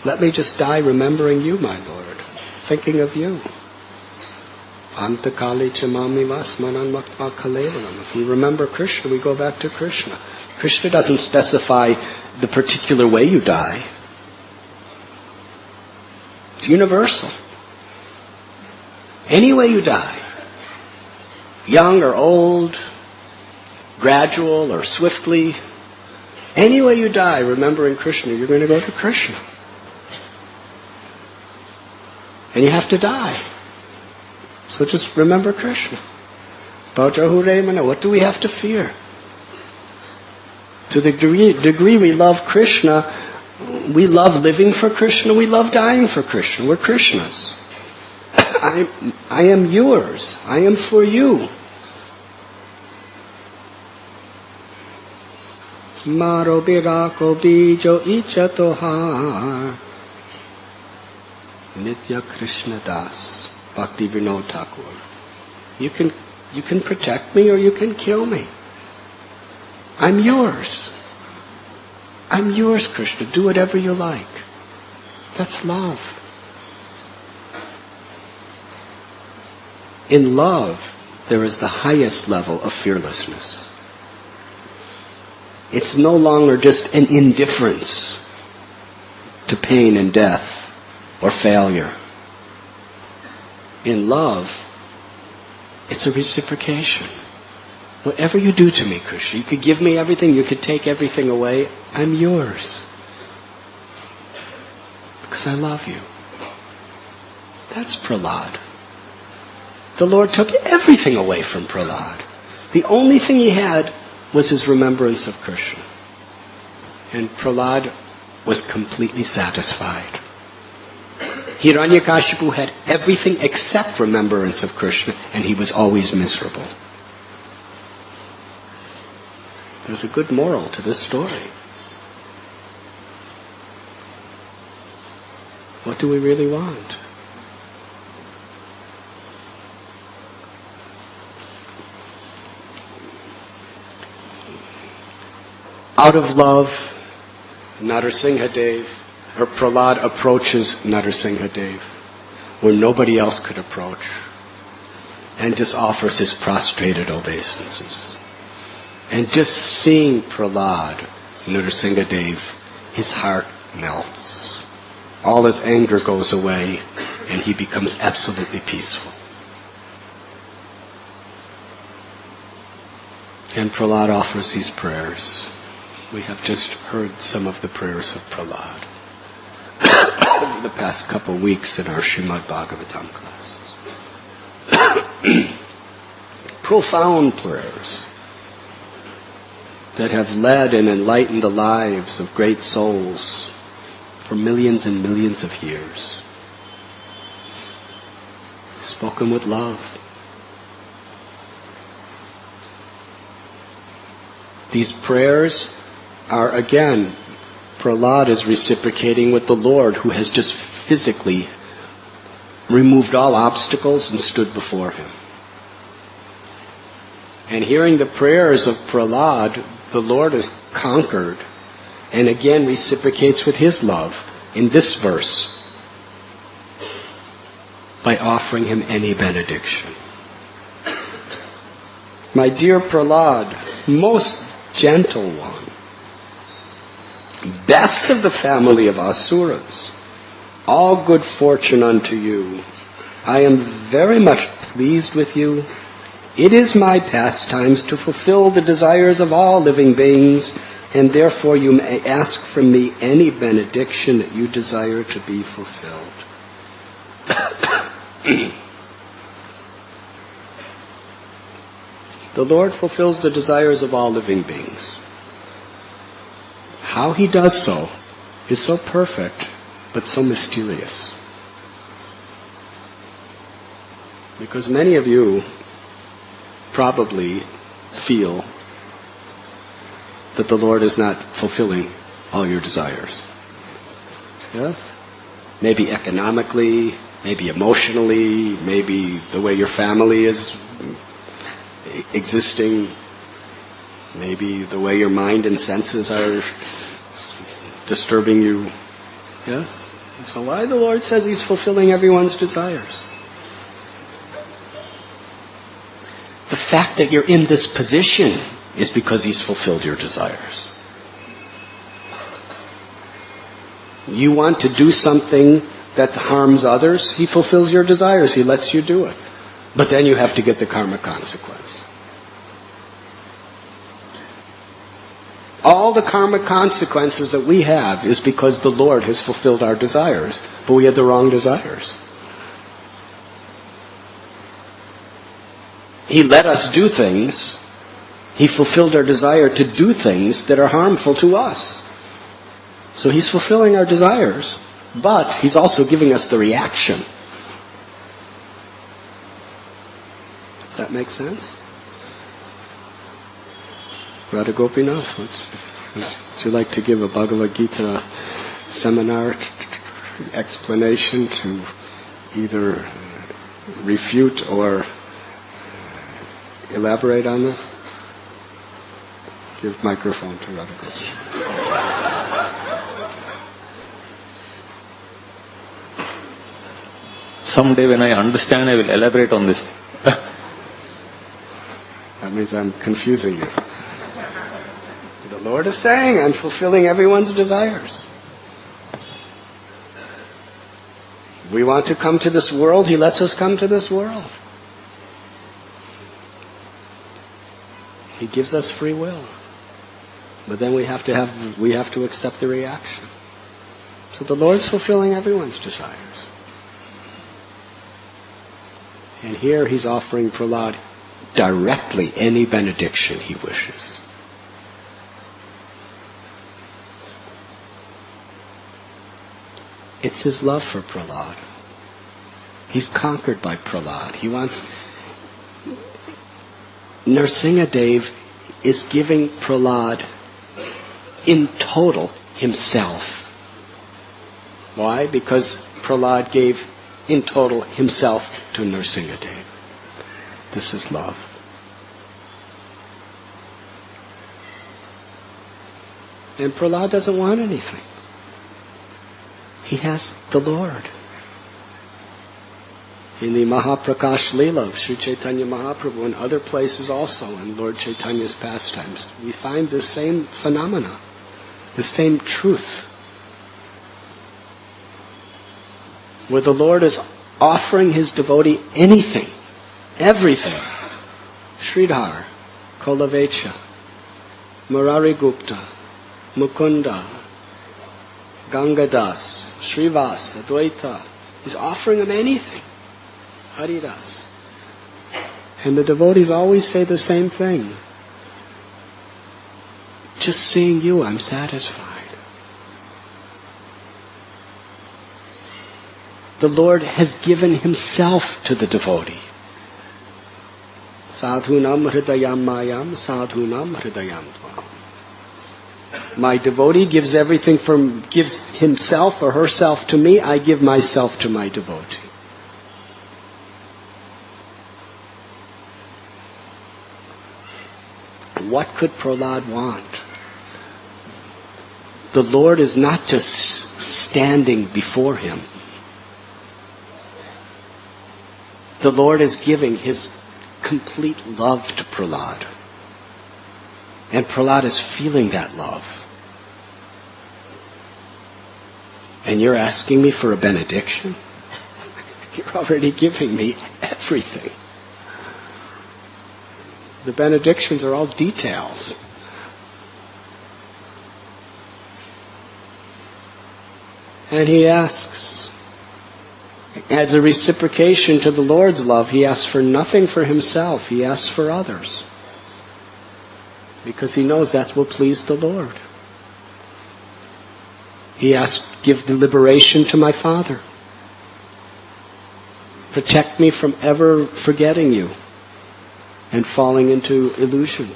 Let me just die remembering you, my Lord, thinking of you. Antakali chamami vasmanan maktva kalevanam. If we remember Krishna, we go back to Krishna. Krishna doesn't specify the particular way you die. It's universal. Any way you die, young or old, gradual or swiftly, any way you die, remembering Krishna, you're going to go to Krishna. And you have to die. So just remember Krishna. Bhajahure mana, what do we have to fear? To the degree we love Krishna, we love living for Krishna, we love dying for Krishna. We're Krishnas. I am yours. I am for you. Maro birako bijo icha tohar. Nitya Krishna Das. Bhakti Vinod Thakur. You can protect me or you can kill me. I'm yours. I'm yours, Krishna. Do whatever you like. That's love. In love, there is the highest level of fearlessness. It's no longer just an indifference to pain and death or failure. In love, It's a reciprocation. Whatever you do to me, Krishna, you could give me everything, you could take everything away, I'm yours. Because I love you. That's Prahlad. The Lord took everything away from Prahlad. The only thing he had was his remembrance of Krishna. And Prahlad was completely satisfied. Hiranyakashipu had everything except remembrance of Krishna, and he was always miserable. There's a good moral to this story. What do we really want? Out of love, Narsinghadev, or Prahlad approaches Narsinghadev where nobody else could approach and just offers his prostrated obeisances. And just seeing Prahlad, Narsinghadev, his heart melts. All his anger goes away and he becomes absolutely peaceful. And Prahlad offers these prayers. We have just heard some of the prayers of Prahlad over the past couple of weeks in our Srimad Bhagavatam classes. Profound prayers that have led and enlightened the lives of great souls for millions and millions of years. Spoken with love. These prayers are, again, Prahlad is reciprocating with the Lord, who has just physically removed all obstacles and stood before him. And hearing the prayers of Prahlad, the Lord is conquered and again reciprocates with his love in this verse by offering him any benediction. My dear Prahlad, most gentle one, best of the family of Asuras, all good fortune unto you. I am very much pleased with you. It is my pastimes to fulfill the desires of all living beings, and therefore you may ask from me any benediction that you desire to be fulfilled. The Lord fulfills the desires of all living beings. How he does so is so perfect, but so mysterious. Because many of you probably feel that the Lord is not fulfilling all your desires. Yes? Maybe economically, maybe emotionally, maybe the way your family is existing, maybe the way your mind and senses are disturbing you. Yes? So why the Lord says he's fulfilling everyone's desires? The fact that you're in this position is because he's fulfilled your desires. You want to do something that harms others, he fulfills your desires, he lets you do it. But then you have to get the karma consequence. All the karma consequences that we have is because the Lord has fulfilled our desires, but we had the wrong desires. He let us do things. He fulfilled our desire to do things that are harmful to us. So he's fulfilling our desires, but he's also giving us the reaction. Does that make sense? Radha Gopinath, would you like to give a Bhagavad Gita seminar explanation to either refute or elaborate on this? Give microphone to Radha Gopinath. Someday when I understand, I will elaborate on this. That means I'm confusing you. The Lord is saying, I'm fulfilling everyone's desires. We want to come to this world, he lets us come to this world. He gives us free will. But then we have to accept the reaction. So the Lord's fulfilling everyone's desires. And here He's offering Prahlad directly any benediction he wishes. It's His love for Prahlad. He's conquered by Prahlad. He wants... Nrsingadev is giving Prahlad in total himself. Why? Because Prahlad gave in total himself to Nrsingadev. This is love. And Prahlad doesn't want anything. He has the Lord. In the Mahaprakash Leela of Sri Chaitanya Mahaprabhu and other places also in Lord Chaitanya's pastimes, we find the same phenomena, the same truth. Where the Lord is offering His devotee anything, everything. Sridhar, Kolavecha, Murari Gupta, Mukunda, Gangadas, Srivas, Advaita. He's offering him anything. Haridas. And the devotees always say the same thing. Just seeing you, I'm satisfied. The Lord has given Himself to the devotee. Sadhunam hridayam mayam, sadhunam hridayam tvam. My devotee gives gives himself or herself to me, I give myself to my devotee. What could Prahlad want? The Lord is not just standing before him. The Lord is giving His complete love to Prahlad. And Prahlad is feeling that love. And you're asking me for a benediction? You're already giving me everything. The benedictions are all details. And he asks, as a reciprocation to the Lord's love, he asks for nothing for himself, he asks for others. Because he knows that will please the Lord. He asks, give the liberation to my father. Protect me from ever forgetting you and falling into illusion.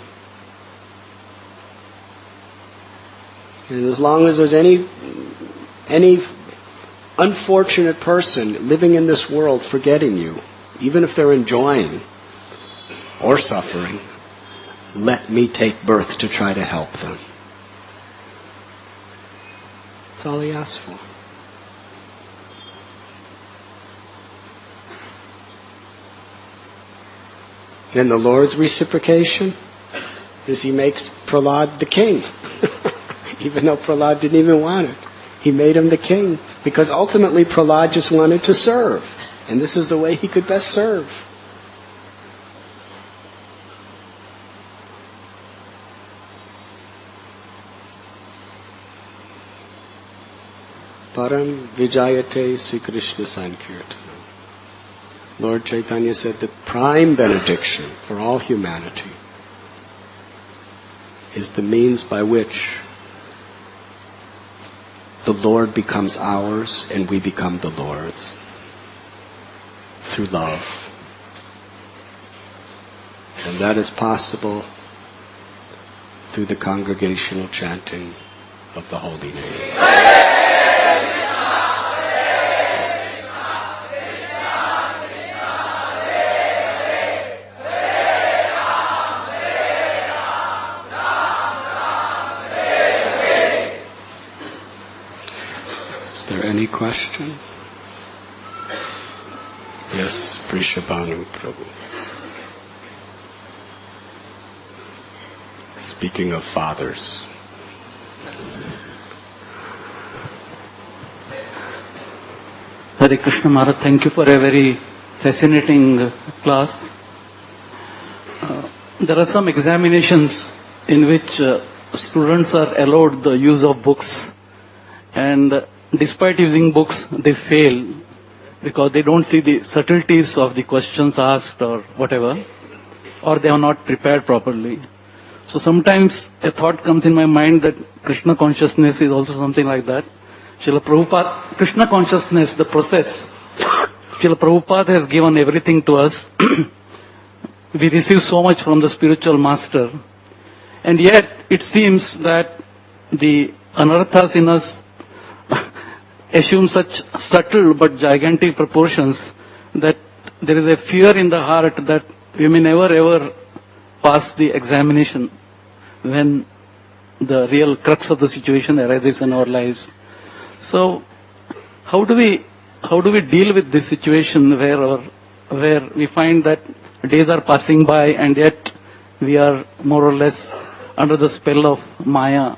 And as long as there's any unfortunate person living in this world forgetting you, even if they're enjoying or suffering, let me take birth to try to help them. That's all he asks for. Then the Lord's reciprocation is He makes Prahlad the king. Even though Prahlad didn't even want it. He made him the king. Because ultimately Prahlad just wanted to serve. And this is the way he could best serve. Param Vijayate Sri Krishna Sankirtanam. Lord Chaitanya said the prime benediction for all humanity is the means by which the Lord becomes ours and we become the Lord's. Through love. And that is possible through the congregational chanting of the holy name. Is there any question? Yes, Prishabhanu Prabhu. Speaking of fathers. Hare Krishna Maharaj, thank you for a very fascinating class. There are some examinations in which students are allowed the use of books, and despite using books, they fail because they don't see the subtleties of the questions asked or whatever, or they are not prepared properly. So sometimes a thought comes in my mind that Krishna consciousness is also something like that. Srila Prabhupada, Krishna consciousness, the process, Srila Prabhupada has given everything to us. We receive so much from the spiritual master, and yet it seems that the anarthas in us assume such subtle but gigantic proportions that there is a fear in the heart that we may never ever pass the examination when the real crux of the situation arises in our lives. So, how do we deal with this situation where we find that days are passing by and yet we are more or less under the spell of Maya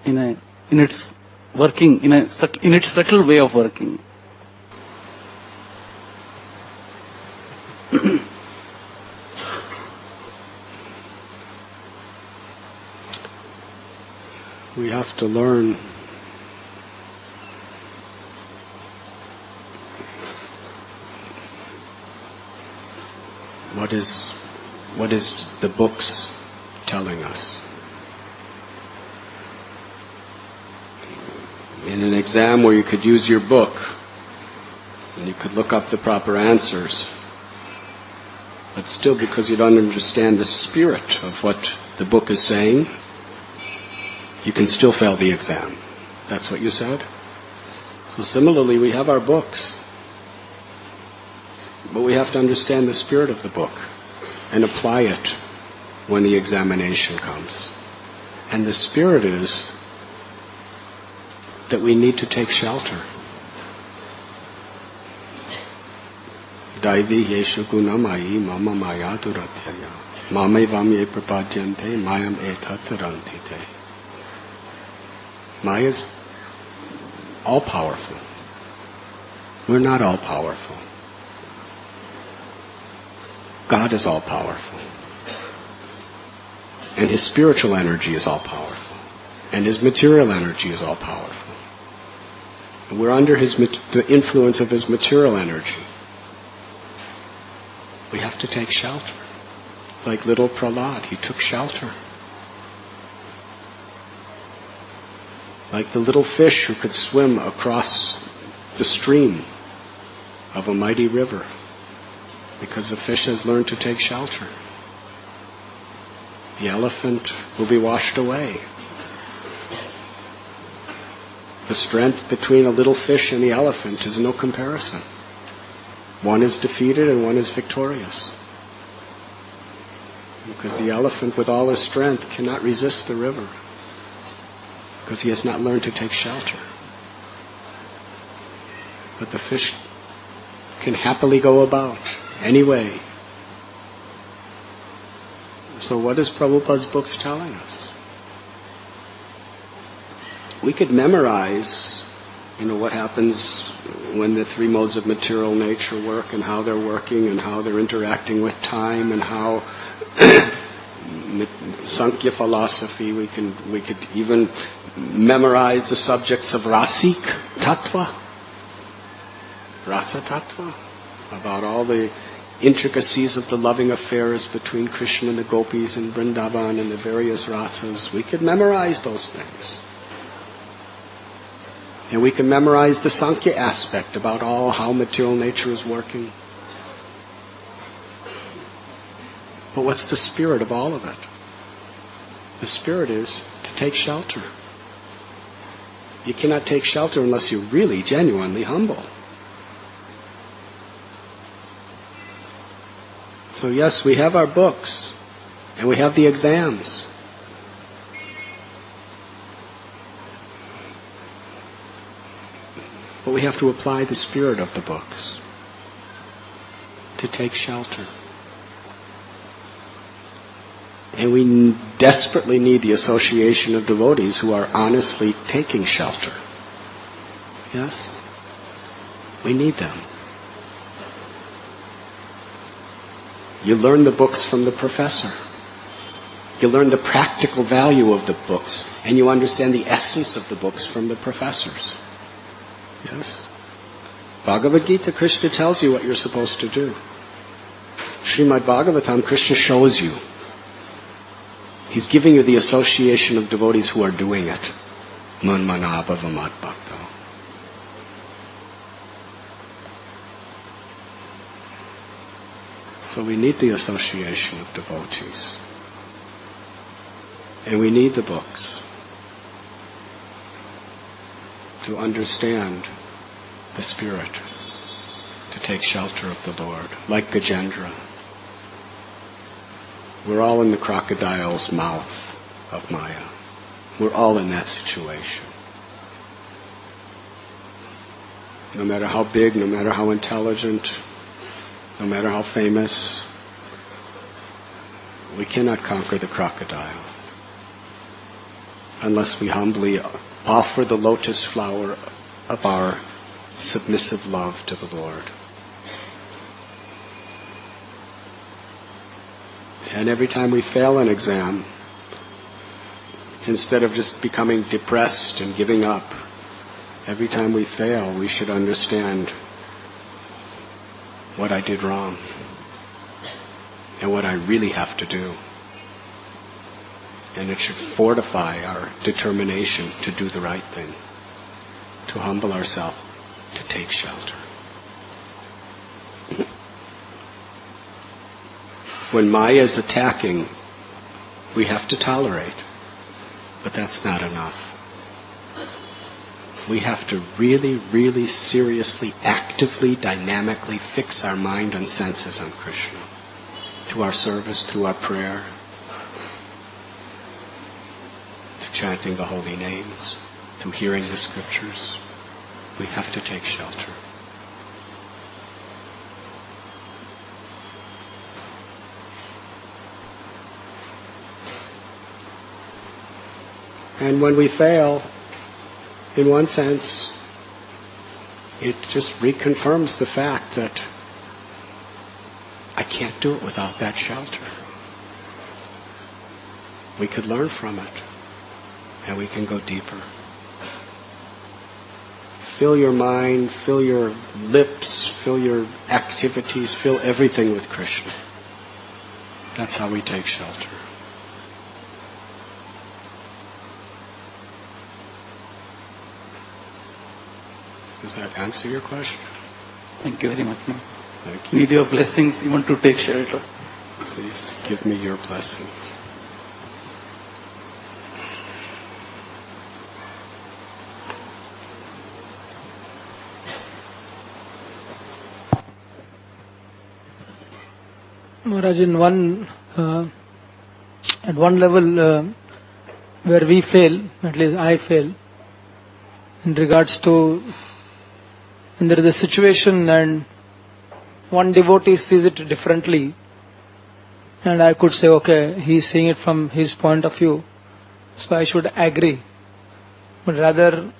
in its working, in its subtle way of working? We have to learn what is the books telling us. In an exam where you could use your book and you could look up the proper answers, but still because you don't understand the spirit of what the book is saying, you can still fail the exam. That's what you said? So similarly, we have our books, but we have to understand the spirit of the book and apply it when the examination comes. And the spirit is that we need to take shelter. Daivi yeshu gunamayi mama maya duratyaya mame vamye prapadyante mayam etattarantite. Maya is all-powerful. We're not all-powerful. God is all-powerful. And His spiritual energy is all-powerful. And His material energy is all-powerful. And we're under the influence of His material energy. We have to take shelter. Like little Prahlad, he took shelter. Like the little fish who could swim across the stream of a mighty river, because the fish has learned to take shelter. The elephant will be washed away. The strength between a little fish and the elephant is no comparison. One is defeated and one is victorious. Because the elephant with all his strength cannot resist the river, because he has not learned to take shelter. But the fish can happily go about anyway. So what is Prabhupada's books telling us? We could memorize, what happens when the three modes of material nature work and how they're working and how they're interacting with time and how Sankhya philosophy, we could even memorize the subjects of Rasik Tattva, Rasa Tattva, about all the intricacies of the loving affairs between Krishna and the gopis in Vrindavan and the various rasas. We could memorize those things. And we can memorize the Sankhya aspect about how material nature is working. But what's the spirit of all of it? The spirit is to take shelter. You cannot take shelter unless you're really, genuinely humble. So yes, we have our books, and we have the exams. But we have to apply the spirit of the books to take shelter. And we desperately need the association of devotees who are honestly taking shelter. Yes? We need them. You learn the books from the professor. You learn the practical value of the books, and you understand the essence of the books from the professors. Yes? Bhagavad Gita, Krishna tells you what you're supposed to do. Srimad Bhagavatam, Krishna shows you. He's giving you the association of devotees who are doing it. Manmanabhava madbhakto. So we need the association of devotees. And we need the books to understand the Spirit, to take shelter of the Lord, like Gajendra. We're all in the crocodile's mouth of Maya. We're all in that situation. No matter how big, no matter how intelligent, no matter how famous, we cannot conquer the crocodile unless we humbly offer the lotus flower of our submissive love to the Lord. And every time we fail an exam, instead of just becoming depressed and giving up, every time we fail, we should understand what I did wrong and what I really have to do. And it should fortify our determination to do the right thing, to humble ourselves, to take shelter. When Maya is attacking, we have to tolerate, but that's not enough. We have to really, really seriously, actively, dynamically fix our mind and senses on Krishna. Through our service, through our prayer, through chanting the holy names, through hearing the scriptures. We have to take shelter. And when we fail, in one sense, it just reconfirms the fact that I can't do it without that shelter. We could learn from it, and we can go deeper. Fill your mind, fill your lips, fill your activities, fill everything with Krishna. That's how we take shelter. Does that answer your question? Thank you very much, ma'am. Thank you. Need your blessings even to take shelter. Please give me your blessings. Maharaj, at one level where we fail, at least I fail, in regards to when there is a situation and one devotee sees it differently, and I could say, okay, he's seeing it from his point of view, so I should agree. But rather,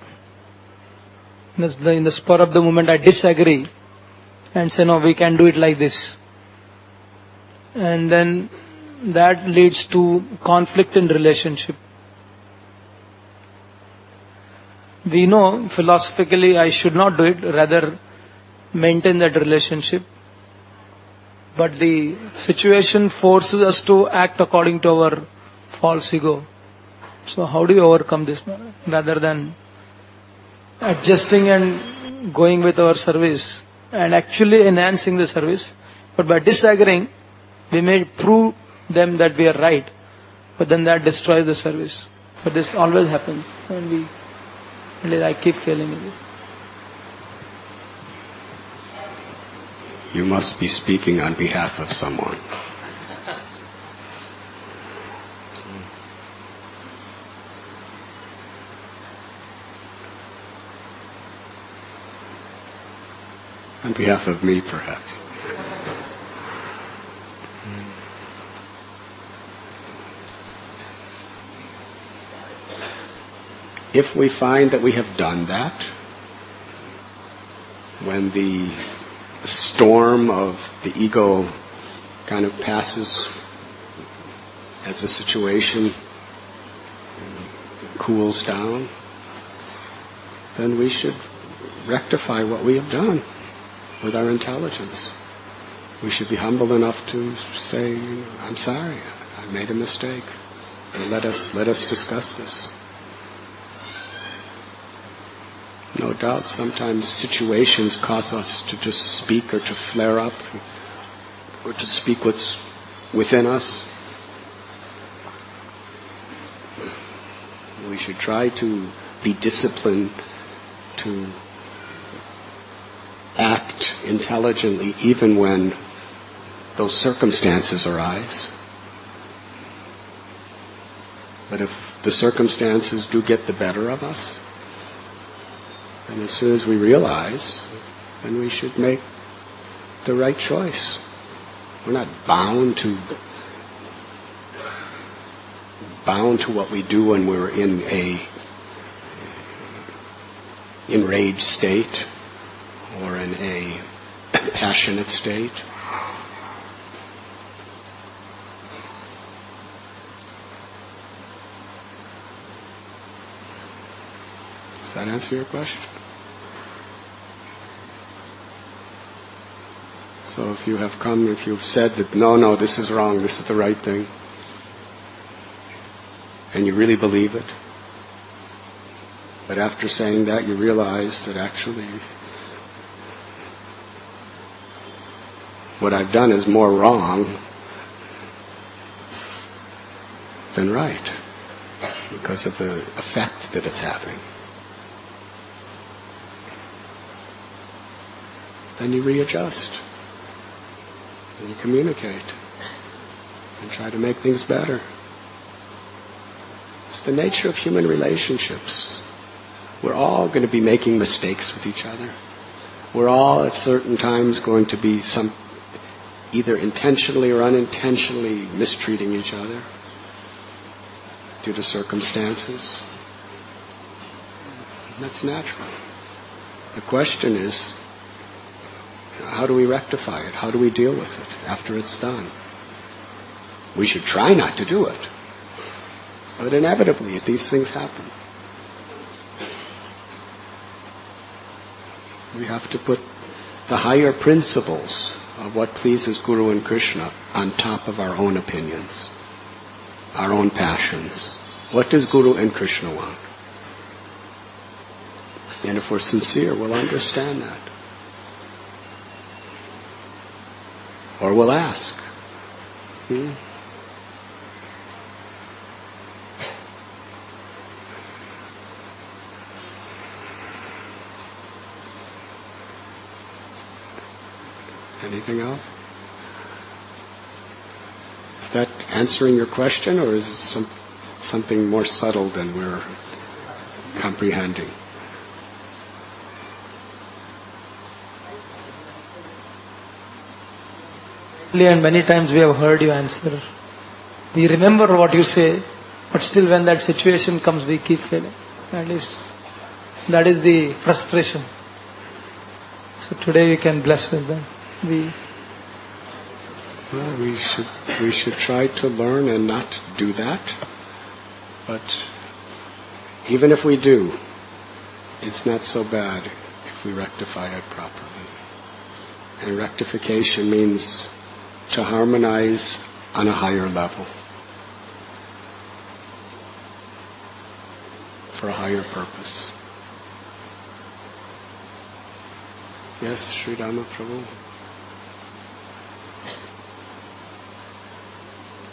in the spur of the moment, I disagree and say, no, we can do it like this. And then that leads to conflict in relationship. We know philosophically I should not do it, rather maintain that relationship. But the situation forces us to act according to our false ego. So how do you overcome this, rather than adjusting and going with our service and actually enhancing the service? But by disagreeing, we may prove them that we are right, but then that destroys the service. But this always happens, and I keep failing in this. You must be speaking on behalf of someone. On behalf of me, perhaps. If we find that we have done that, when the storm of the ego kind of passes as the situation cools down, then we should rectify what we have done with our intelligence. We should be humble enough to say, I'm sorry, I made a mistake. And let us discuss this. No doubt sometimes situations cause us to just speak or to flare up or to speak what's within us. We should try to be disciplined to act intelligently even when those circumstances arise. But if the circumstances do get the better of us, then as soon as we realize, then we should make the right choice. We're not bound to what we do when we're in a enraged state or in a passionate state. Does that answer your question? So if you've said that, no, this is wrong, this is the right thing, and you really believe it, but after saying that you realize that actually what I've done is more wrong than right because of the effect that it's having, then you readjust and you communicate and try to make things better. It's the nature of human relationships. We're all going to be making mistakes with each other. We're all at certain times going to be either intentionally or unintentionally mistreating each other due to circumstances. That's natural. The question is, how do we rectify it? How do we deal with it after it's done? We should try not to do it. But inevitably, these things happen. We have to put the higher principles of what pleases Guru and Krishna on top of our own opinions, our own passions. What does Guru and Krishna want? And if we're sincere, we'll understand that. Or we'll ask. Anything else? Is that answering your question, or is it something more subtle than we're comprehending? And many times we have heard you answer. We remember what you say, but still when that situation comes, we keep failing. At least that is the frustration. So today you can bless us then. We should try to learn and not do that. But even if we do, it's not so bad if we rectify it properly. And rectification means to harmonize on a higher level for a higher purpose. Yes, Sri Rama Prabhu.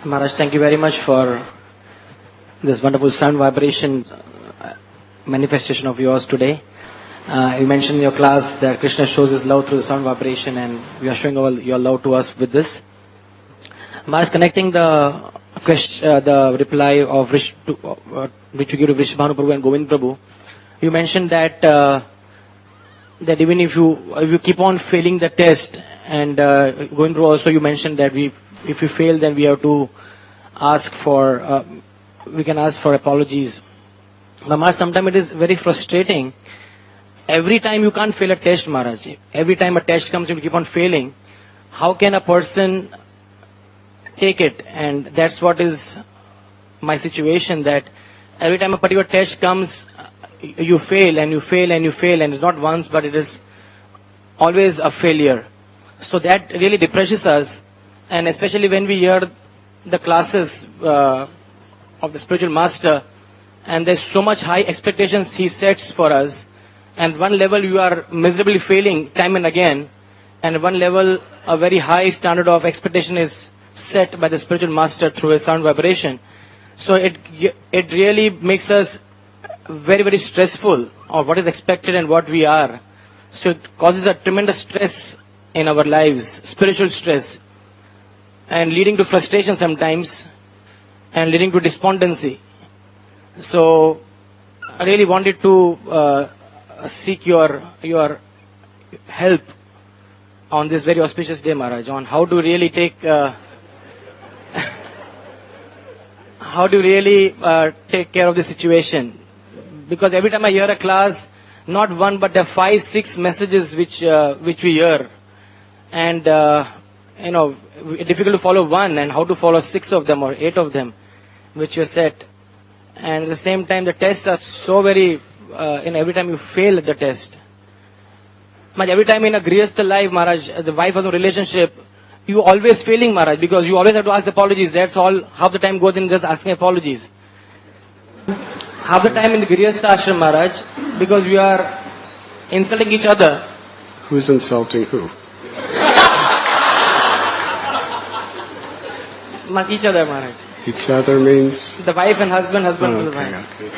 Maharaj, thank you very much for this wonderful sound vibration manifestation of yours today. You mentioned in your class that Krishna shows his love through the sound vibration, and you are showing your love to us with this. Maharaj, connecting the reply of which you gave to Vrishabhanu Prabhu and Govind Prabhu, you mentioned that that even if you keep on failing the test, and Govind Prabhu also you mentioned that if you fail, then we have to ask for we can ask for apologies. But Maharaj, sometimes it is very frustrating. Every time you can't fail a test, Maharaj. Every time a test comes, you keep on failing. How can a person take it, and that's what is my situation, that every time a particular test comes, you fail and you fail and you fail, and it's not once, but it is always a failure. So that really depresses us, and especially when we hear the classes of the spiritual master, and there's so much high expectations he sets for us, and one level you are miserably failing time and again, and one level a very high standard of expectation is set by the spiritual master through a sound vibration. So it really makes us very, very stressful of what is expected and what we are. So it causes a tremendous stress in our lives, spiritual stress, and leading to frustration sometimes, and leading to despondency. So I really wanted to seek your help on this very auspicious day, Maharaj, on how to really take take care of the situation. Because every time I hear a class, not one but there are 5, 6 messages which we hear, and difficult to follow one, and how to follow 6 of them or 8 of them, which you set. And at the same time, the tests are so very, every time you fail at the test. But every time in a Grihastha life, Maharaj, the wife has a relationship, you always failing, Maharaj, because you always have to ask apologies. That's all. Half the time goes in just asking apologies. Half the time in the Grihastha ashram, Maharaj, because we are insulting each other. Who's insulting who? Each other, Maharaj. Each other means? The wife and husband to the wife. Okay.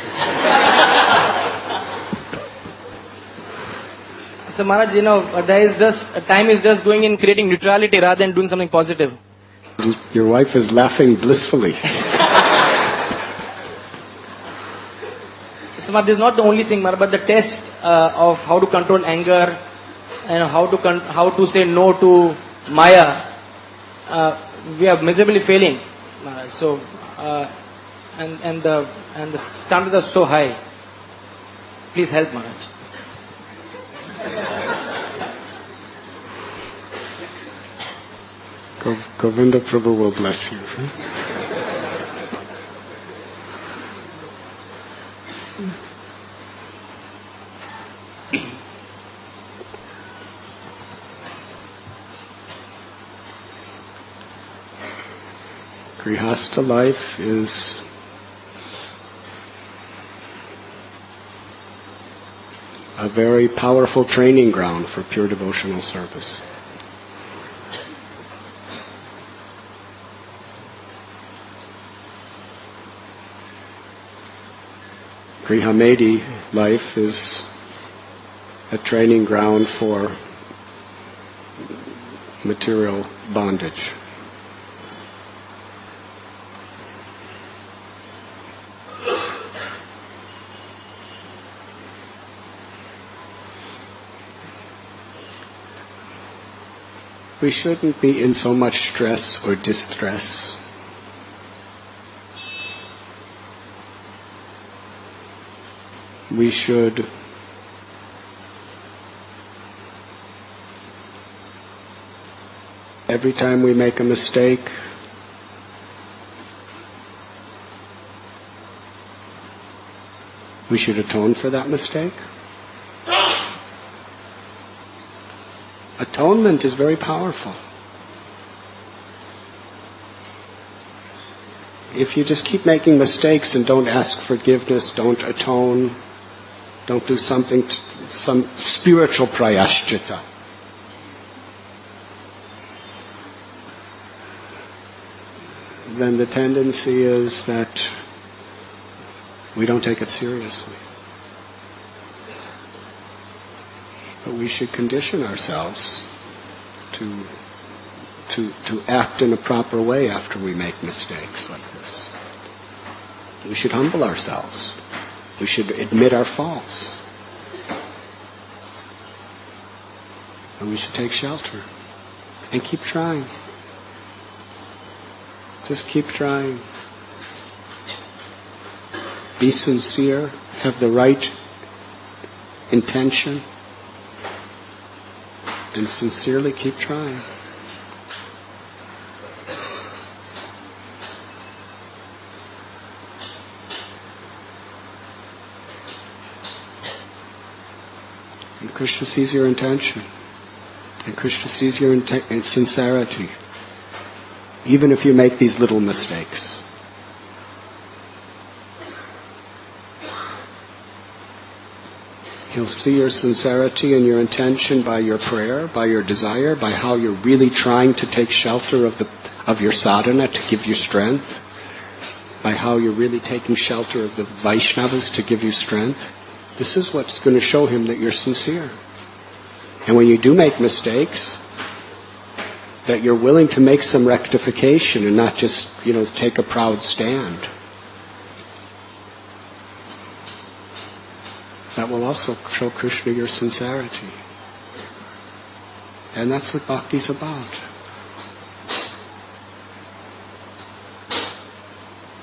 So Maharaj, there is time is just going in creating neutrality rather than doing something positive. Your wife is laughing blissfully. So Maharaj, this is not the only thing, Maharaj, but the test of how to control anger and how to say no to Maya, we are miserably failing, Maharaj. So and the standards are so high. Please help, Maharaj. Govinda Prabhu will bless you. Grihastha life is a very powerful training ground for pure devotional service. Grihamedi life is a training ground for material bondage. We shouldn't be in so much stress or distress. We should every time we make a mistake, we should atone for that mistake. Atonement is very powerful. If you just keep making mistakes and don't ask forgiveness, don't atone, don't do something, some spiritual prayashchita, then the tendency is that we don't take it seriously. But we should condition ourselves to act in a proper way after we make mistakes like this. We should humble ourselves. We should admit our faults. And we should take shelter and keep trying. Just keep trying. Be sincere, have the right intention, and sincerely keep trying. And Krishna sees your intention. And Krishna sees your sincerity. Even if you make these little mistakes. He'll see your sincerity and your intention by your prayer, by your desire, by how you're really trying to take shelter of your sadhana to give you strength, by how you're really taking shelter of the Vaishnavas to give you strength. This is what's going to show him that you're sincere. And when you do make mistakes, that you're willing to make some rectification and not just, take a proud stand. That will also show Krishna your sincerity. And that's what bhakti's about.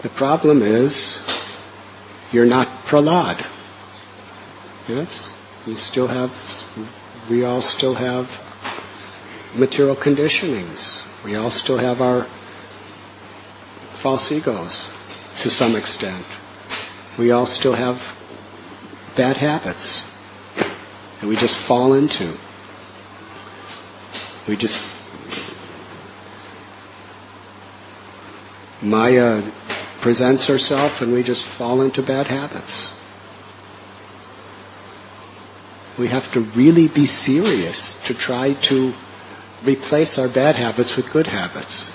The problem is, you're not Prahlad. Yes? We all still have material conditionings. We all still have our false egos to some extent. We all still have bad habits that we just fall into. Maya presents herself and we just fall into bad habits. We have to really be serious to try to replace our bad habits with good habits.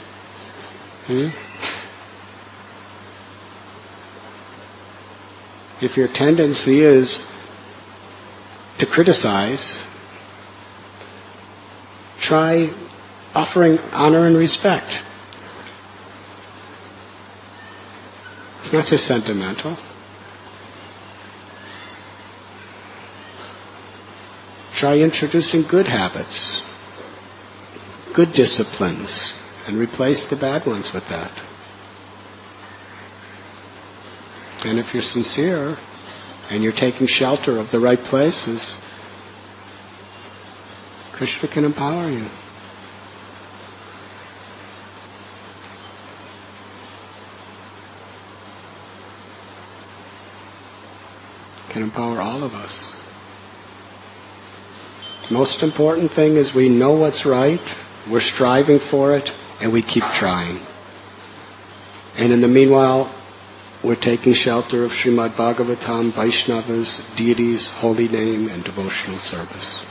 If your tendency is to criticize, try offering honor and respect. It's not just sentimental. Try introducing good habits, good disciplines, and replace the bad ones with that. And if you're sincere and you're taking shelter of the right places, Krishna can empower you. Can empower all of us. The most important thing is we know what's right, we're striving for it, and we keep trying. And in the meanwhile, we're taking shelter of Srimad Bhagavatam, Vaishnavas, deities, holy name, and devotional service.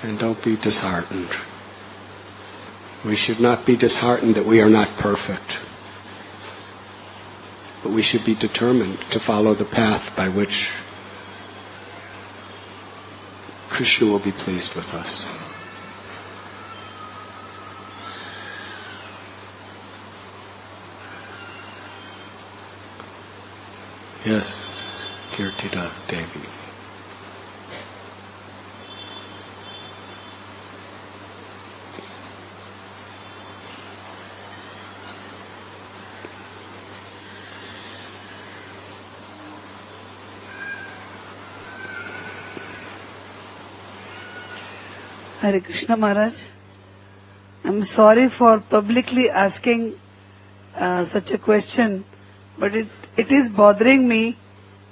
And don't be disheartened. We should not be disheartened that we are not perfect. But we should be determined to follow the path by which Krishna will be pleased with us. Yes, Kirtida Devi. Hare Krishna Maharaj, I'm sorry for publicly asking such a question, but it is bothering me,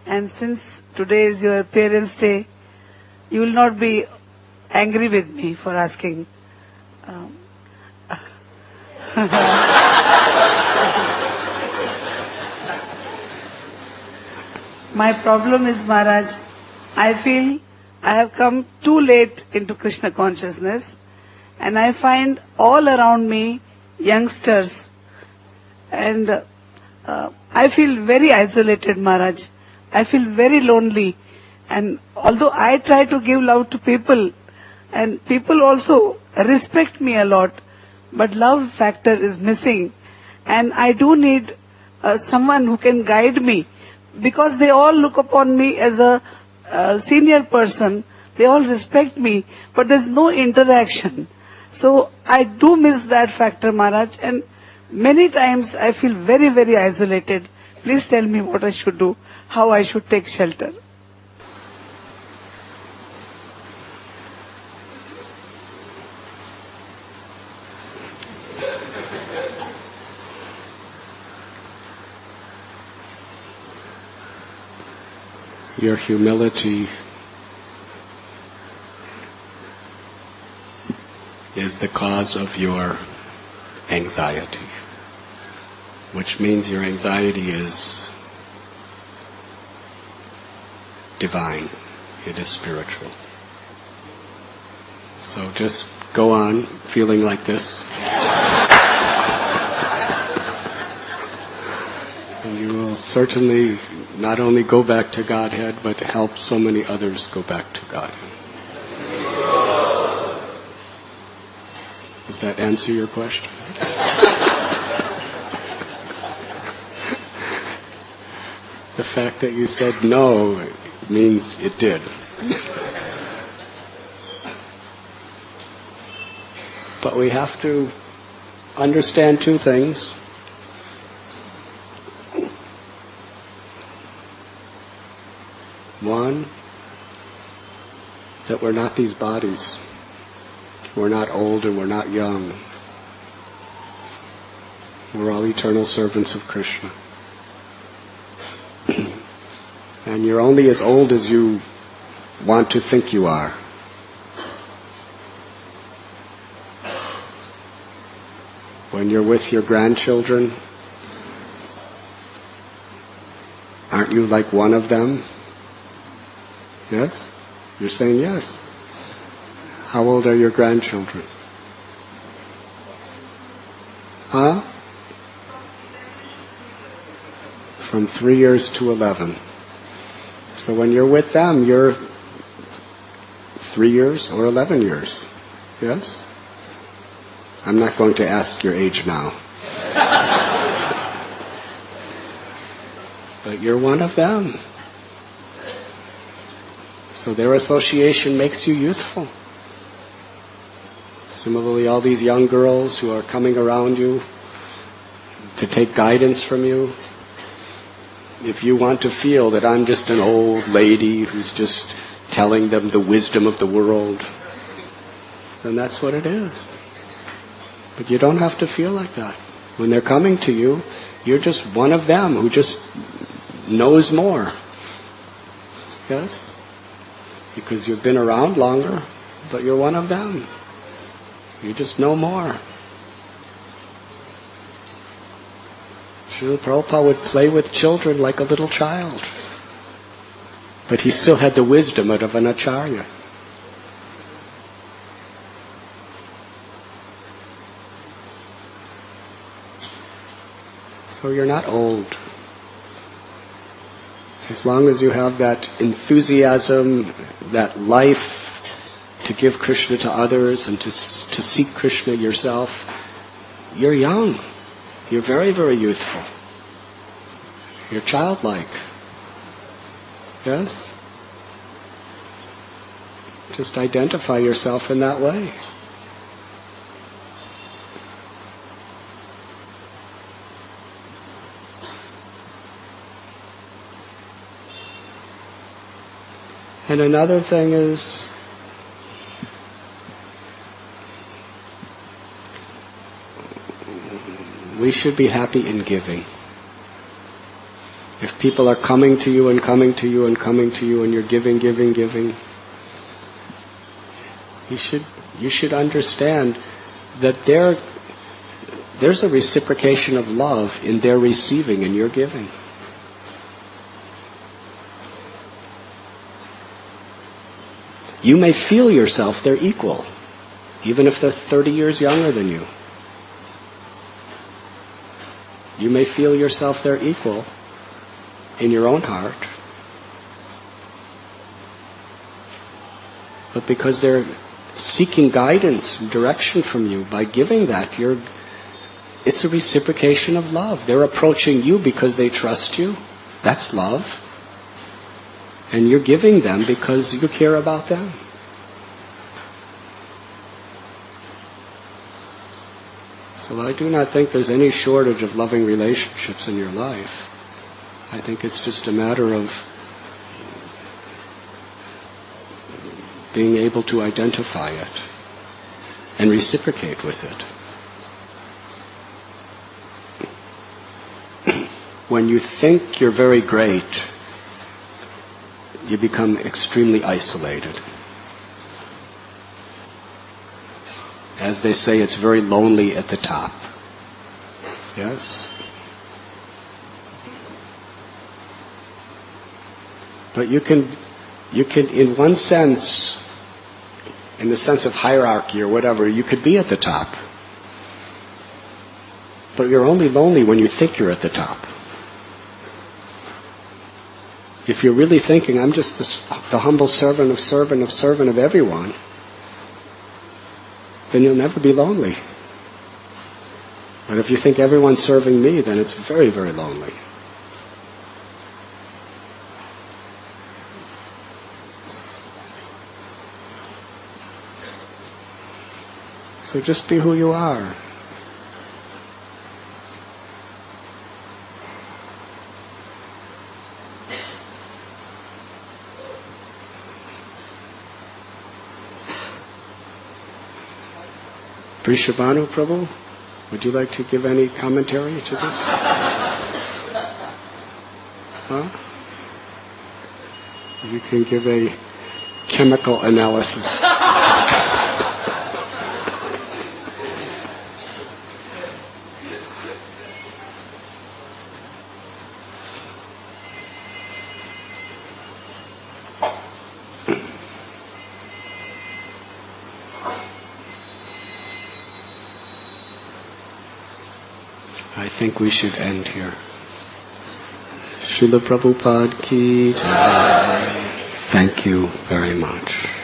and since today is your parents' day, you will not be angry with me for asking. My problem is, Maharaj, I feel I have come too late into Krishna consciousness, and I find all around me youngsters, and I feel very isolated, Maharaj. I feel very lonely, and although I try to give love to people, and people also respect me a lot, but love factor is missing, and I do need someone who can guide me, because they all look upon me as a senior person, they all respect me, but there's no interaction. So I do miss that factor, Maharaj, and many times I feel very, very isolated. Please tell me what I should do, how I should take shelter. your humility is the cause of your anxiety, which means your anxiety is divine, it is spiritual. So just go on feeling like this. And you will certainly not only go back to Godhead, but help so many others go back to Godhead. Does that answer your question? The fact that you said no means it did. But we have to understand two things. One, that we're not these bodies. We're not old and we're not young. We're all eternal servants of Krishna. And you're only as old as you want to think you are. When you're with your grandchildren, aren't you like one of them? Yes? You're saying yes. How old are your grandchildren? Huh? From 3 years to 11. So when you're with them, you're 3 years or 11 years. Yes? I'm not going to ask your age now. But you're one of them. So their association makes you youthful. Similarly, all these young girls who are coming around you to take guidance from you, if you want to feel that I'm just an old lady who's just telling them the wisdom of the world, then that's what it is. But you don't have to feel like that. When they're coming to you, you're just one of them who just knows more. Yes? Because you've been around longer, but you're one of them. You just know more. Srila Prabhupada would play with children like a little child. But he still had the wisdom of an acharya. So you're not old. As long as you have that enthusiasm, that life to give Krishna to others and to seek Krishna yourself, you're young. You're very, very youthful. You're childlike. Yes? Just identify yourself in that way. And another thing is, we should be happy in giving. If people are coming to you and coming to you and coming to you and you're giving, you should understand that there's a reciprocation of love in their receiving and your giving. You may feel yourself their equal, even if they're 30 years younger than you. You may feel yourself their equal in your own heart. But because they're seeking guidance and direction from you by giving that, it's a reciprocation of love. They're approaching you because they trust you. That's love. And you're giving them because you care about them. So I do not think there's any shortage of loving relationships in your life. I think it's just a matter of being able to identify it and reciprocate with it. When you think you're very great, you become extremely isolated. As they say, it's very lonely at the top. Yes? But you can, in one sense, in the sense of hierarchy or whatever, you could be at the top. But you're only lonely when you think you're at the top. If you're really thinking, I'm just the humble servant of everyone, then you'll never be lonely. But if you think everyone's serving me, then it's very, very lonely. So just be who you are. Vrishabhanu Prabhu, would you like to give any commentary to this? Huh? You can give a chemical analysis. I think we should end here. Srila Prabhupada ki jai. Thank you very much.